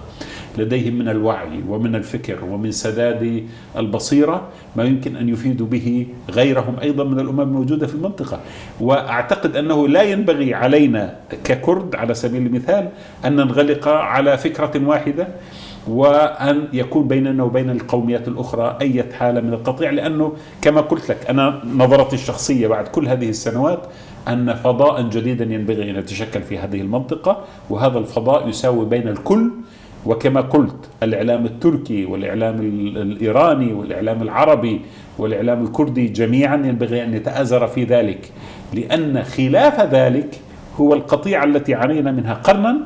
Speaker 2: لديهم من الوعي ومن الفكر ومن سداد البصيرة ما يمكن أن يفيدوا به غيرهم أيضا من الأمم الموجودة في المنطقة. وأعتقد أنه لا ينبغي علينا ككرد على سبيل المثال أن ننغلق على فكرة واحدة، وأن يكون بيننا وبين القوميات الأخرى أي حالة من القطيع، لأنه كما قلت لك أنا نظرتي الشخصية بعد كل هذه السنوات أن فضاء جديدا ينبغي أن يتشكل في هذه المنطقة، وهذا الفضاء يساوي بين الكل. وكما قلت الإعلام التركي والإعلام الإيراني والإعلام العربي والإعلام الكردي جميعا ينبغي أن يتآزر في ذلك، لأن خلاف ذلك هو القطيعة التي عانينا منها قرنا،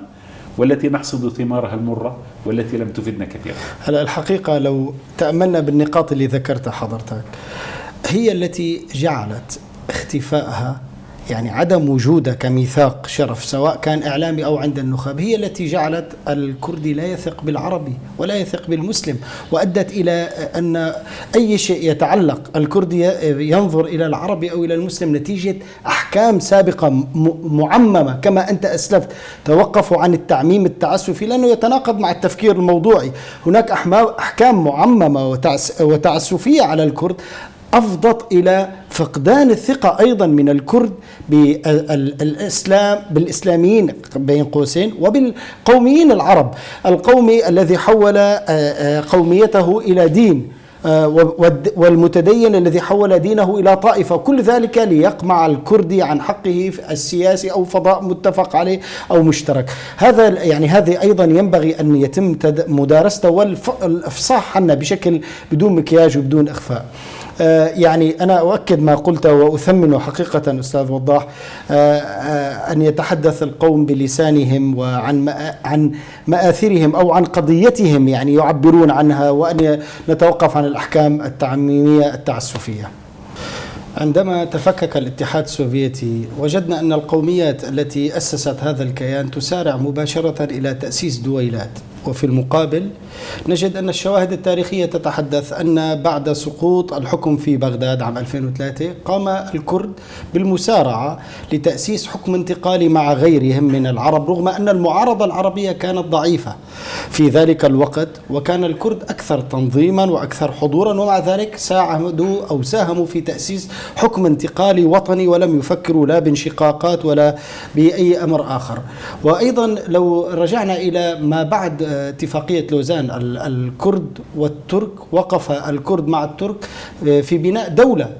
Speaker 2: والتي نحصد ثمارها المرة، والتي لم تفدنا كثيرا.
Speaker 1: هلا الحقيقة لو تأملنا بالنقاط اللي ذكرتها حضرتك، هي التي جعلت اختفائها، يعني عدم وجودها كميثاق شرف سواء كان إعلامي أو عند النخب، هي التي جعلت الكردي لا يثق بالعربي ولا يثق بالمسلم، وأدت إلى أن أي شيء يتعلق الكردي ينظر إلى العربي أو إلى المسلم نتيجة أحكام سابقة معممة. كما أنت أسلفت، توقفوا عن التعميم التعسفي لأنه يتناقض مع التفكير الموضوعي. هناك أحكام معممة وتعسفية على الكرد أفضت إلى فقدان الثقة أيضا من الكرد بالإسلاميين بين قوسين وبالقوميين العرب. القومي الذي حول قوميته إلى دين، والمتدين الذي حول دينه إلى طائفة، كل ذلك ليقمع الكردي عن حقه السياسي أو فضاء متفق عليه أو مشترك. هذه أيضا ينبغي أن يتم مدارسته والإفصاح عنه بشكل بدون مكياج وبدون إخفاء. يعني أنا أؤكد ما قلت وأثمن حقيقة أستاذ وضاح، أن يتحدث القوم بلسانهم وعن مآثرهم أو عن قضيتهم، يعني يعبرون عنها، وأن نتوقف عن الأحكام التعميمية التعسفية. عندما تفكك الاتحاد السوفيتي وجدنا أن القوميات التي أسست هذا الكيان تسارع مباشرة إلى تأسيس دويلات. وفي المقابل نجد أن الشواهد التاريخية تتحدث أن بعد سقوط الحكم في بغداد عام 2003 قام الكرد بالمسارعة لتأسيس حكم انتقالي مع غيرهم من العرب، رغم أن المعارضة العربية كانت ضعيفة في ذلك الوقت، وكان الكرد أكثر تنظيما وأكثر حضورا، ومع ذلك ساهموا في تأسيس حكم انتقالي وطني، ولم يفكروا لا بانشقاقات ولا بأي أمر آخر. وأيضا لو رجعنا إلى ما بعد اتفاقية لوزان، الكرد والترك، وقف الكرد مع الترك في بناء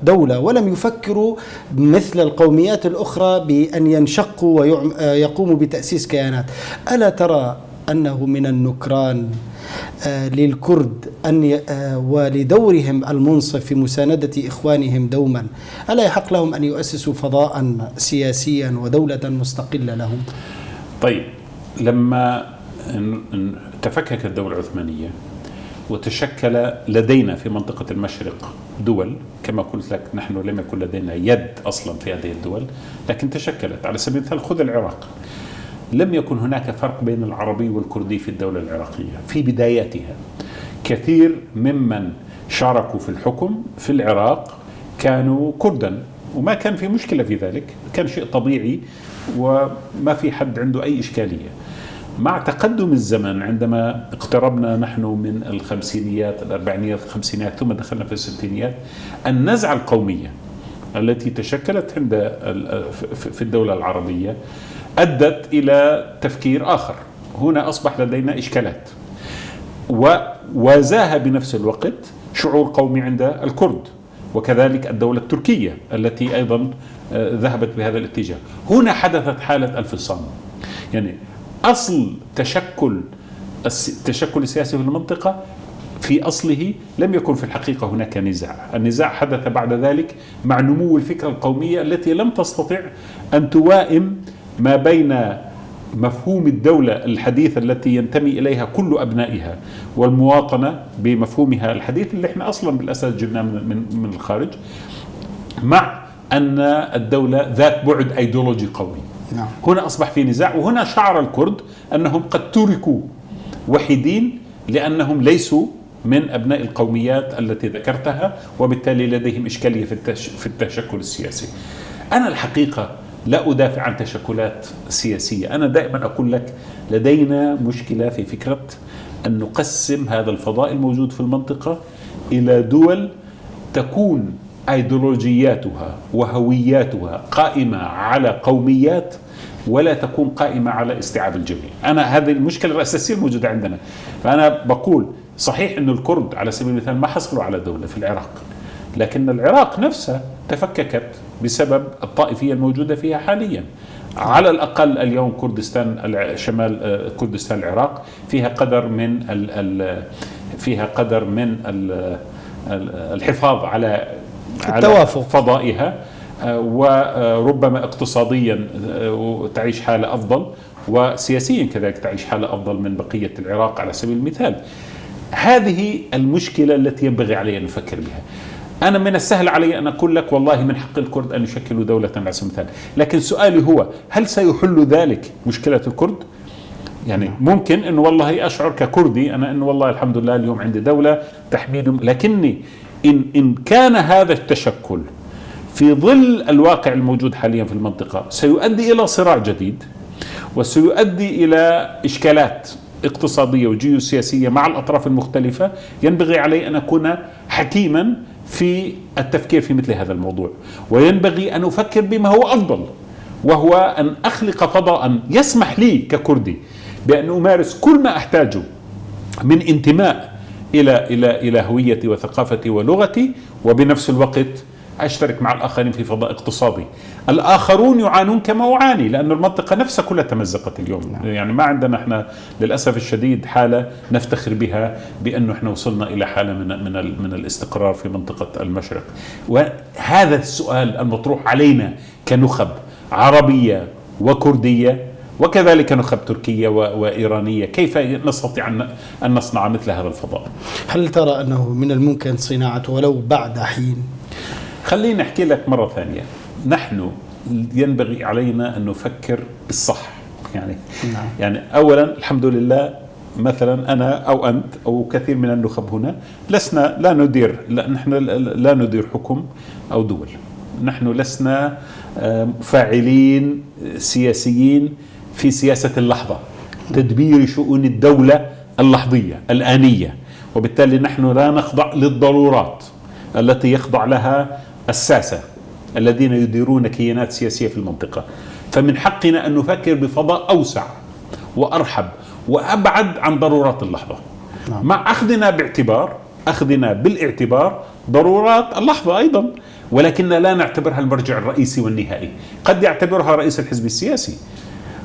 Speaker 1: دولة ولم يفكروا مثل القوميات الأخرى بأن ينشقوا ويقوموا بتأسيس كيانات. ألا ترى أنه من النكران للكرد ولدورهم المنصف في مساندة إخوانهم دوما، ألا يحق لهم أن يؤسسوا فضاء سياسيا ودولة مستقلة لهم؟
Speaker 2: طيب، لما تفككت الدولة العثمانية وتشكل لدينا في منطقة المشرق دول، كما قلت لك نحن لم يكن لدينا يد أصلا في هذه الدول، لكن تشكلت. على سبيل المثال خذ العراق، لم يكن هناك فرق بين العربي والكردي في الدولة العراقية في بداياتها. كثير ممن شاركوا في الحكم في العراق كانوا كردا، وما كان في مشكلة في ذلك، كان شيء طبيعي وما في حد عنده أي إشكالية. مع تقدم الزمن، عندما اقتربنا نحن من الخمسينيات، الأربعينيات، الخمسينيات، ثم دخلنا في الستينيات، النزعة القومية التي تشكلت في الدولة العربية أدت إلى تفكير آخر. هنا أصبح لدينا إشكالات، ووازاها بنفس الوقت شعور قومي عند الكرد، وكذلك الدولة التركية التي أيضا ذهبت بهذا الاتجاه. هنا حدثت حالة الفصام. يعني أصل التشكل السياسي في المنطقة في أصله لم يكن في الحقيقة هناك نزاع. النزاع حدث بعد ذلك مع نمو الفكرة القومية التي لم تستطع أن توائم ما بين مفهوم الدولة الحديثة التي ينتمي إليها كل أبنائها والمواطنة بمفهومها الحديث اللي احنا أصلا بالأساس جبناه من الخارج، مع أن الدولة ذات بعد أيديولوجي قوي.
Speaker 1: نعم.
Speaker 2: هنا أصبح في نزاع، وهنا شعر الكرد أنهم قد تركوا وحيدين لأنهم ليسوا من أبناء القوميات التي ذكرتها، وبالتالي لديهم إشكالية في التشكل السياسي. أنا الحقيقة لا أدافع عن تشكلات سياسية، أنا دائما أقول لك لدينا مشكلة في فكرة أن نقسم هذا الفضاء الموجود في المنطقة إلى دول تكون أيديولوجياتها وهوياتها قائمة على قوميات، ولا تكون قائمة على استيعاب الجميع. أنا هذه المشكلة الأساسية الموجودة عندنا. فأنا بقول صحيح أن الكرد على سبيل المثال ما حصلوا على دولة في العراق، لكن العراق نفسها تفككت بسبب الطائفية الموجودة فيها حاليا. على الأقل اليوم كردستان شمال كردستان العراق فيها قدر من الحفاظ على فضائها، وربما اقتصاديا تعيش حالة أفضل، وسياسيا كذلك تعيش حالة أفضل من بقية العراق على سبيل المثال. هذه المشكلة التي ينبغي علي أن نفكر بها. أنا من السهل علي أن أقول لك والله من حق الكرد أن يشكلوا دولة على سبيل المثال، لكن سؤالي هو هل سيحل ذلك مشكلة الكرد؟ يعني ممكن أنه والله أشعر ككردي أنا أنه والله الحمد لله اليوم عندي دولة تحميني، لكني إن كان هذا التشكل في ظل الواقع الموجود حاليا في المنطقة سيؤدي إلى صراع جديد، وسيؤدي إلى إشكالات اقتصادية وجيوسياسية مع الأطراف المختلفة. ينبغي علي أن أكون حكيما في التفكير في مثل هذا الموضوع، وينبغي أن أفكر بما هو أفضل، وهو أن أخلق فضاء يسمح لي ككردي بأن أمارس كل ما أحتاجه من انتماء إلى هويتي وثقافتي ولغتي، وبنفس الوقت أشترك مع الآخرين في فضاء اقتصادي. الآخرون يعانون كما أعاني، لأن المنطقة نفسها كلها تمزقت اليوم. يعني ما عندنا احنا للأسف الشديد حالة نفتخر بها بأنه احنا وصلنا إلى حالة من الاستقرار في منطقة المشرق. وهذا السؤال المطروح علينا كنخب عربية وكردية، وكذلك نخب تركية وإيرانية، كيف نستطيع أن نصنع مثل هذا الفضاء؟
Speaker 1: هل ترى أنه من الممكن صناعته ولو بعد حين؟
Speaker 2: خليني أحكي لك مرة ثانية. نحن ينبغي علينا أن نفكر بالصح. يعني أولا الحمد لله مثلا أنا أو أنت أو كثير من النخب هنا لسنا نحن لا ندير حكم أو دول. نحن لسنا فاعلين سياسيين في سياسة اللحظة، تدبير شؤون الدولة اللحظية الآنية، وبالتالي نحن لا نخضع للضرورات التي يخضع لها الساسة الذين يديرون كيانات سياسية في المنطقة. فمن حقنا أن نفكر بفضاء أوسع وأرحب وأبعد عن ضرورات اللحظة، مع أخذنا بالاعتبار ضرورات اللحظة أيضا، ولكن لا نعتبرها المرجع الرئيسي والنهائي. قد يعتبرها رئيس الحزب السياسي،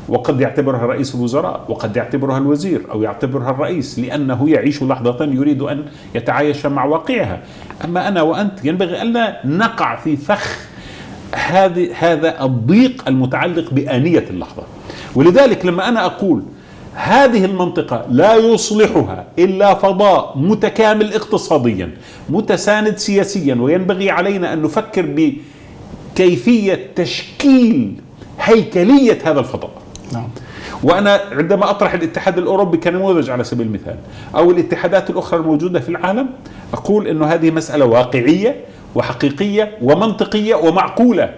Speaker 2: وقد يعتبرها رئيس الوزراء، وقد يعتبرها الوزير أو يعتبرها الرئيس، لأنه يعيش لحظة يريد أن يتعايش مع واقعها. أما أنا وأنت ينبغي ألا نقع في فخ هذا الضيق المتعلق بآنية اللحظة. ولذلك لما أنا أقول هذه المنطقة لا يصلحها إلا فضاء متكامل اقتصاديا متساند سياسيا، وينبغي علينا أن نفكر بكيفية تشكيل هيكلية هذا الفضاء. وأنا عندما أطرح الاتحاد الأوروبي كنموذج على سبيل المثال أو الاتحادات الأخرى الموجودة في العالم، أقول أنه هذه مسألة واقعية وحقيقية ومنطقية ومعقولة.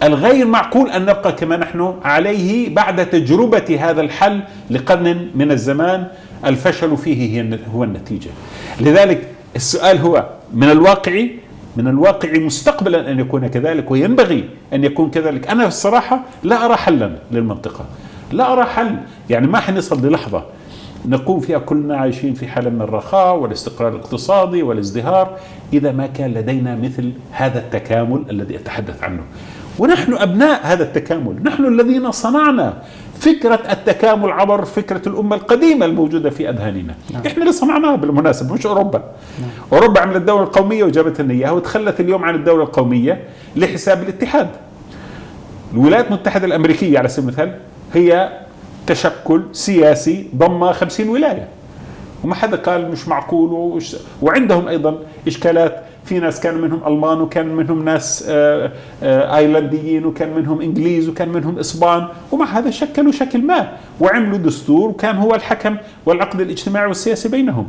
Speaker 2: الغير معقول أن نبقى كما نحن عليه بعد تجربة هذا الحل لقرن من الزمان الفشل فيه هو النتيجة. لذلك السؤال هو من الواقع مستقبلا أن يكون كذلك، وينبغي أن يكون كذلك. أنا الصراحة لا أرى حلا للمنطقة، لا أرى حل. يعني ما حنصل للحظة نقوم فيها كلنا عايشين في حالة من الرخاء والاستقرار الاقتصادي والازدهار إذا ما كان لدينا مثل هذا التكامل الذي أتحدث عنه. ونحن أبناء هذا التكامل، نحن الذين صنعنا فكرة التكامل عبر فكرة الأمة القديمة الموجودة في أذهاننا. إحنا اللي صنعناها بالمناسبة، مش أوروبا. أوروبا عملت الدولة القومية وجابت لنا إياها وتخلت اليوم عن الدولة القومية لحساب الاتحاد. الولايات المتحدة الأمريكية على سبيل المثال هي تشكل سياسي ضم 50 ولاية، وما حدا قال مش معقول. وعندهم أيضا إشكالات، في ناس كان منهم ألمان، وكان منهم ناس آيرلنديين، وكان منهم إنجليز، وكان منهم إسبان، ومع هذا شكلوا شكل ما وعملوا دستور وكان هو الحكم والعقد الاجتماعي والسياسي بينهم.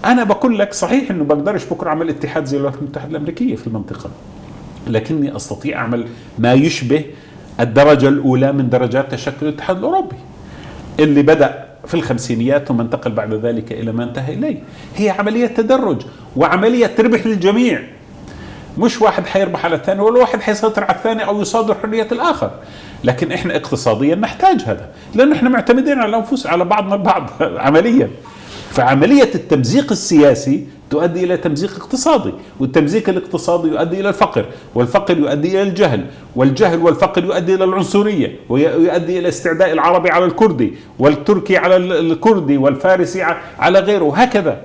Speaker 2: أنا بقول لك صحيح إنه بقدرش بكرة أعمل اتحاد زي الولايات المتحدة الأمريكية في المنطقة، لكني أستطيع أعمل ما يشبه الدرجة الأولى من درجات تشكل الاتحاد الأوروبي اللي بدأ في الخمسينيات ثم انتقل بعد ذلك إلى ما انتهى إليه. هي عملية تدرج وعملية تربح للجميع، مش واحد حيربح على الثاني ولا واحد حيسيطر على الثاني أو يصادر حرية الآخر. لكن إحنا اقتصاديا نحتاج هذا، لأن إحنا معتمدين على أنفسنا على بعضنا البعض عمليا. فعملية التمزيق السياسي تؤدي إلى تمزيق اقتصادي، والتمزيق الاقتصادي يؤدي إلى الفقر، والفقر يؤدي إلى الجهل، والجهل والفقر يؤدي إلى العنصرية، ويؤدي إلى استعداء العربي على الكردي والتركي على الكردي والفارسي على غيره، وهكذا.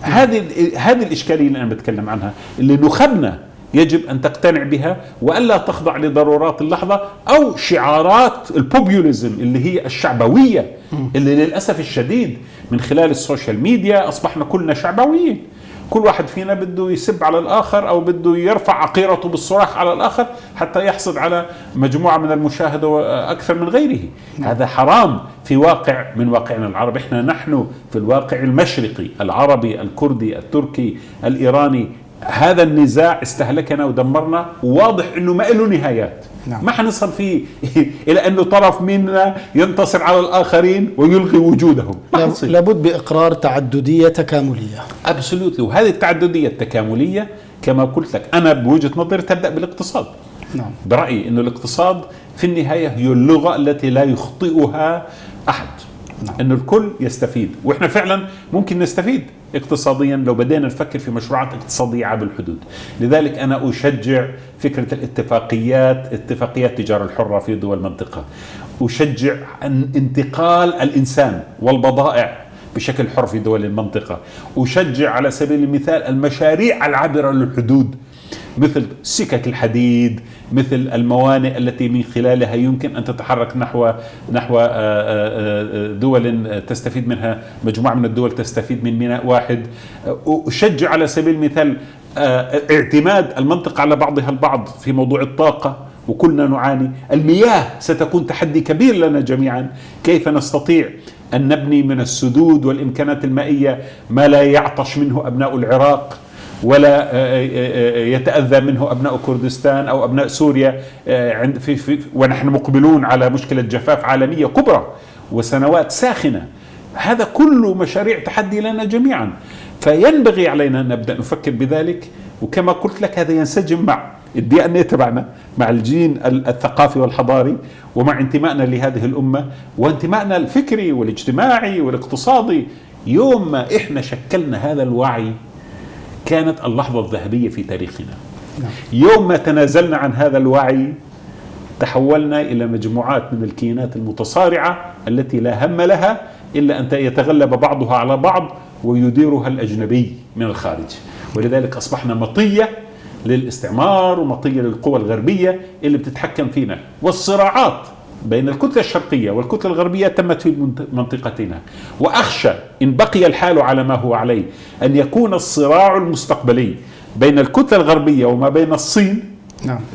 Speaker 2: هذه الإشكالية اللي أنا بتكلم عنها، اللي نخبنا يجب أن تقتنع بها وألا تخضع لضرورات اللحظة أو شعارات البوبيوليزم اللي هي الشعبوية، اللي للأسف الشديد من خلال السوشيال ميديا أصبحنا كلنا شعبويين. كل واحد فينا بده يسب على الآخر أو بده يرفع عقيرته بالصراخ على الآخر حتى يحصد على مجموعة من المشاهدة أكثر من غيره. هذا حرام في واقع من واقعنا العربي. نحن في الواقع المشرقي العربي الكردي التركي الإيراني، هذا النزاع استهلكنا ودمرنا، وواضح أنه ما له نهايات. ما حنصل فيه إلى أنه طرف منا ينتصر على الآخرين ويلغي وجودهم.
Speaker 1: لابد بإقرار تعددية تكاملية.
Speaker 2: أبسولوتلي. وهذه التعددية التكاملية كما قلت لك أنا بوجهة نظري تبدأ بالاقتصاد. برأيي أنه الاقتصاد في النهاية هي اللغة التي لا يخطئها أحد. أن الكل يستفيد، وإحنا فعلا ممكن نستفيد اقتصاديا لو بدينا نفكر في مشروعات اقتصادية عبر الحدود. لذلك أنا أشجع فكرة الاتفاقيات، اتفاقيات التجارة الحرة في دول المنطقة. أشجع انتقال الإنسان والبضائع بشكل حر في دول المنطقة. أشجع على سبيل المثال المشاريع العابرة للحدود مثل سكك الحديد، مثل الموانئ التي من خلالها يمكن أن تتحرك نحو دول تستفيد منها، مجموعة من الدول تستفيد من ميناء واحد. أشجع على سبيل المثال اعتماد المنطقة على بعضها البعض في موضوع الطاقة، وكلنا نعاني. المياه ستكون تحدي كبير لنا جميعا، كيف نستطيع أن نبني من السدود والإمكانات المائية ما لا يعطش منه أبناء العراق ولا يتأذى منه أبناء كردستان أو أبناء سوريا، ونحن مقبلون على مشكلة جفاف عالمية كبرى وسنوات ساخنة. هذا كله مشاريع تحدي لنا جميعا، فينبغي علينا أن نبدأ نفكر بذلك. وكما قلت لك هذا ينسجم مع الدي ان اي تبعنا، مع الجين الثقافي والحضاري، ومع انتمائنا لهذه الأمة وانتمائنا الفكري والاجتماعي والاقتصادي. يوم ما إحنا شكلنا هذا الوعي كانت اللحظة الذهبية في تاريخنا. يوم ما تنازلنا عن هذا الوعي تحولنا إلى مجموعات من الكيانات المتصارعة التي لا هم لها إلا أن يتغلب بعضها على بعض ويديرها الأجنبي من الخارج. ولذلك أصبحنا مطية للاستعمار ومطية للقوى الغربية اللي بتتحكم فينا. والصراعات بين الكتلة الشرقية والكتلة الغربية تمت في منطقتنا، وأخشى إن بقي الحال على ما هو عليه أن يكون الصراع المستقبلي بين الكتلة الغربية وما بين الصين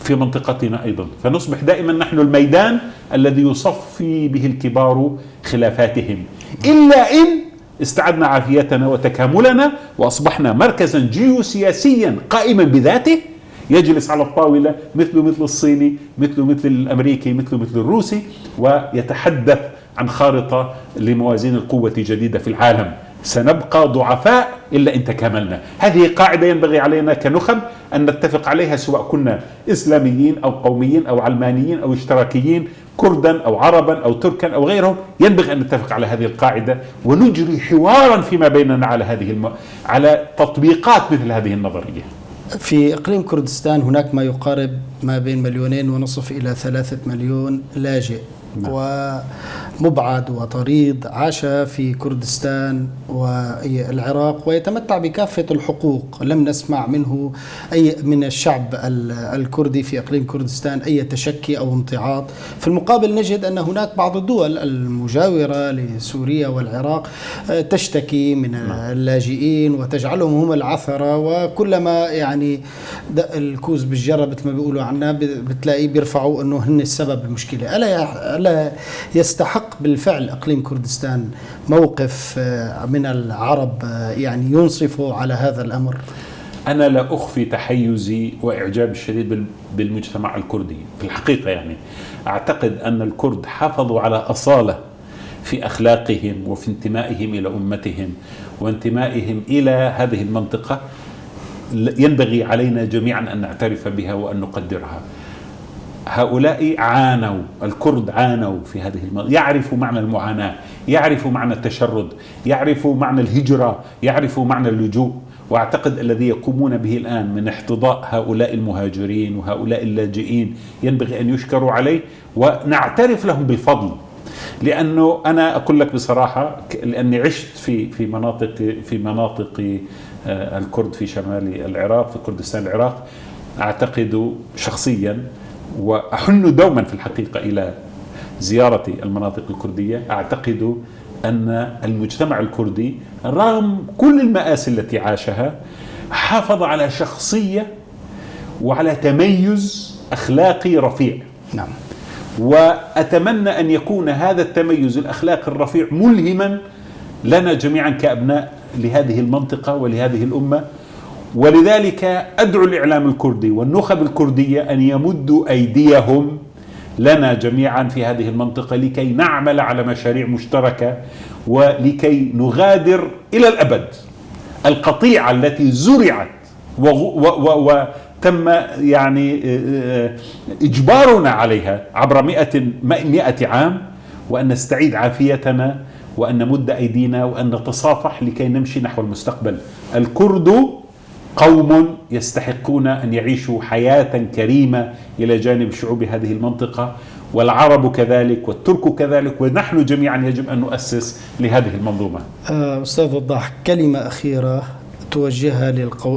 Speaker 2: في منطقتنا أيضا، فنصبح دائما نحن الميدان الذي يصفي به الكبار خلافاتهم، إلا إن استعدنا عافيتنا وتكاملنا وأصبحنا مركزا جيوسياسيا قائما بذاته يجلس على الطاولة مثل الصيني، مثل الأمريكي، مثل الروسي، ويتحدث عن خارطة لموازين القوة جديدة في العالم. سنبقى ضعفاء إلا إن تكاملنا. هذه قاعدة ينبغي علينا كنخب أن نتفق عليها، سواء كنا إسلاميين أو قوميين أو علمانيين أو اشتراكيين، كردا أو عربا أو تركا أو غيرهم. ينبغي أن نتفق على هذه القاعدة ونجري حوارا فيما بيننا على على تطبيقات مثل هذه النظرية.
Speaker 1: في إقليم كردستان هناك ما يقارب ما بين 2.5 مليون إلى 3 مليون لاجئ ومبعد وطريد عاش في كردستان والعراق ويتمتع بكافة الحقوق. لم نسمع منه أي من الشعب الكردي في إقليم كردستان أي تشكي أو امتعاض. في المقابل نجد أن هناك بعض الدول المجاورة لسوريا والعراق تشتكي من اللاجئين وتجعلهم هم العثرة، وكلما يعني الكوز بالجرة مثل ما بيقولوا عنا بتلاقي بيرفعوا أنه هن السبب المشكلة. ألا يستحق بالفعل إقليم كردستان موقف من العرب يعني ينصفوا على هذا الأمر؟
Speaker 2: أنا لا أخفي تحيزي وإعجابي الشديد بالمجتمع الكردي في الحقيقة. يعني أعتقد أن الكرد حافظوا على أصالة في أخلاقهم وفي انتمائهم إلى أمتهم وانتمائهم إلى هذه المنطقة، ينبغي علينا جميعا أن نعترف بها وأن نقدرها. هؤلاء عانوا، الكرد عانوا في هذه المنطقة، يعرفوا معنى المعاناة، يعرفوا معنى التشرد، يعرفوا معنى الهجرة، يعرفوا معنى اللجوء. وأعتقد الذي يقومون به الآن من احتضاء هؤلاء المهاجرين وهؤلاء اللاجئين ينبغي أن يشكروا عليه ونعترف لهم بالفضل. لأنه أنا أقول لك بصراحة، لأني عشت في مناطق الكرد في شمال العراق، في كردستان العراق، أعتقد شخصيا وأحن دوما في الحقيقة إلى زيارة المناطق الكردية، أعتقد أن المجتمع الكردي رغم كل المآسي التي عاشها حافظ على شخصية وعلى تميز أخلاقي رفيع.
Speaker 1: نعم.
Speaker 2: وأتمنى أن يكون هذا التميز الأخلاقي الرفيع ملهما لنا جميعا كأبناء لهذه المنطقة ولهذه الأمة. ولذلك أدعو الإعلام الكردي والنخب الكردية أن يمدوا أيديهم لنا جميعا في هذه المنطقة لكي نعمل على مشاريع مشتركة ولكي نغادر إلى الأبد القطيعة التي زرعت وتم يعني إجبارنا عليها عبر 100 عام، وأن نستعيد عافيتنا وأن نمد أيدينا وأن نتصافح لكي نمشي نحو المستقبل. الكرد قوم يستحقون أن يعيشوا حياة كريمة إلى جانب شعوب هذه المنطقة، والعرب كذلك والترك كذلك، ونحن جميعا يجب أن نؤسس لهذه المنظومة.
Speaker 1: أستاذ وضاح، كلمة أخيرة توجهها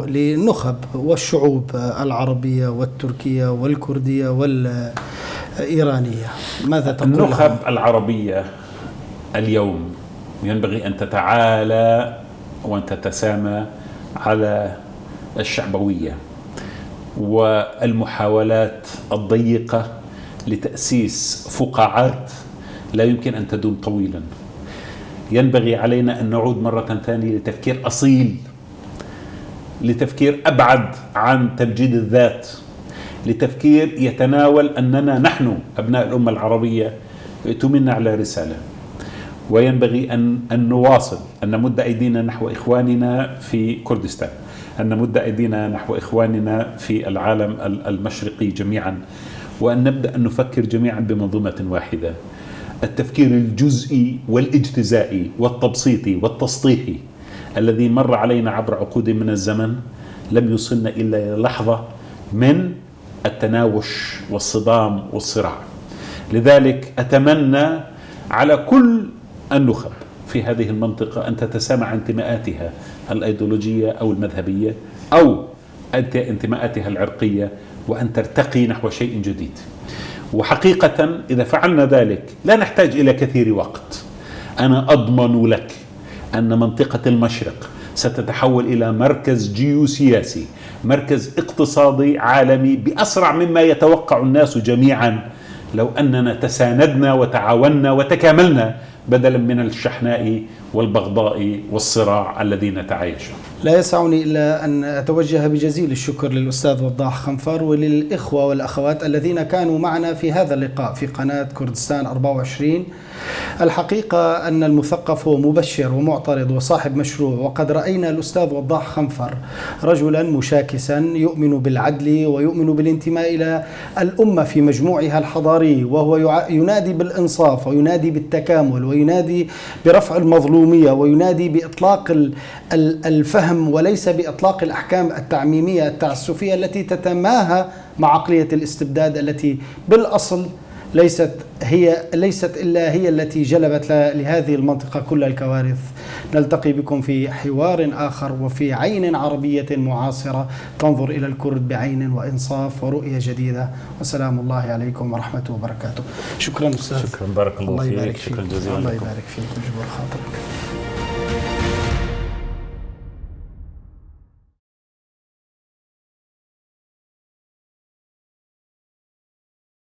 Speaker 1: للنخب والشعوب العربية والتركية والكردية والإيرانية، ماذا تقول؟
Speaker 2: النخب العربية اليوم ينبغي أن تتعالى وأن تتسامى على الشعبوية والمحاولات الضيقة لتأسيس فقاعات لا يمكن أن تدوم طويلا. ينبغي علينا أن نعود مرة ثانية لتفكير أصيل، لتفكير أبعد عن تمجيد الذات، لتفكير يتناول أننا نحن أبناء الأمة العربية ائتمنا على رسالة، وينبغي أن نواصل، أن نمد أيدينا نحو إخواننا في كردستان، أن نمد أيدينا نحو إخواننا في العالم المشرقي جميعا، وأن نبدأ أن نفكر جميعا بمنظومة واحدة. التفكير الجزئي والاجتزائي والتبسيطي والتسطيحي الذي مر علينا عبر عقود من الزمن لم يوصلنا إلا إلى لحظة من التناوش والصدام والصراع. لذلك أتمنى على كل النخب في هذه المنطقة أن تتسامع انتماءاتها الأيديولوجية أو المذهبية أو انتماءاتها العرقية، وأن ترتقي نحو شيء جديد. وحقيقة إذا فعلنا ذلك لا نحتاج إلى كثير وقت. أنا أضمن لك أن منطقة المشرق ستتحول إلى مركز جيوسياسي، مركز اقتصادي عالمي بأسرع مما يتوقع الناس جميعا، لو أننا تساندنا وتعاوننا وتكاملنا بدلا من الشحناء والبغضاء والصراع الذي نتعايشه.
Speaker 1: لا يسعني إلا أن أتوجه بجزيل الشكر للأستاذ وضاح خنفر وللإخوة والأخوات الذين كانوا معنا في هذا اللقاء في قناة كردستان 24. الحقيقة أن المثقف هو مبشر ومعترض وصاحب مشروع، وقد رأينا الأستاذ وضاح خنفر رجلا مشاكسا يؤمن بالعدل ويؤمن بالانتماء إلى الأمة في مجموعها الحضاري، وهو ينادي بالإنصاف وينادي بالتكامل وينادي برفع المظلومية وينادي بإطلاق الفهم وليس بإطلاق الأحكام التعميمية التعسفية التي تتماهى مع عقلية الاستبداد التي بالأصل ليست إلا هي التي جلبت لهذه المنطقة كل الكوارث. نلتقي بكم في حوار آخر وفي عين عربية معاصرة تنظر إلى الكرد بعين وإنصاف ورؤية جديدة، وسلام الله عليكم ورحمته وبركاته. شكرا أستاذ.
Speaker 2: شكرا، بارك الله فيك.
Speaker 1: شكرا جزيلا. الله يبارك فيك ويجبر خاطرك.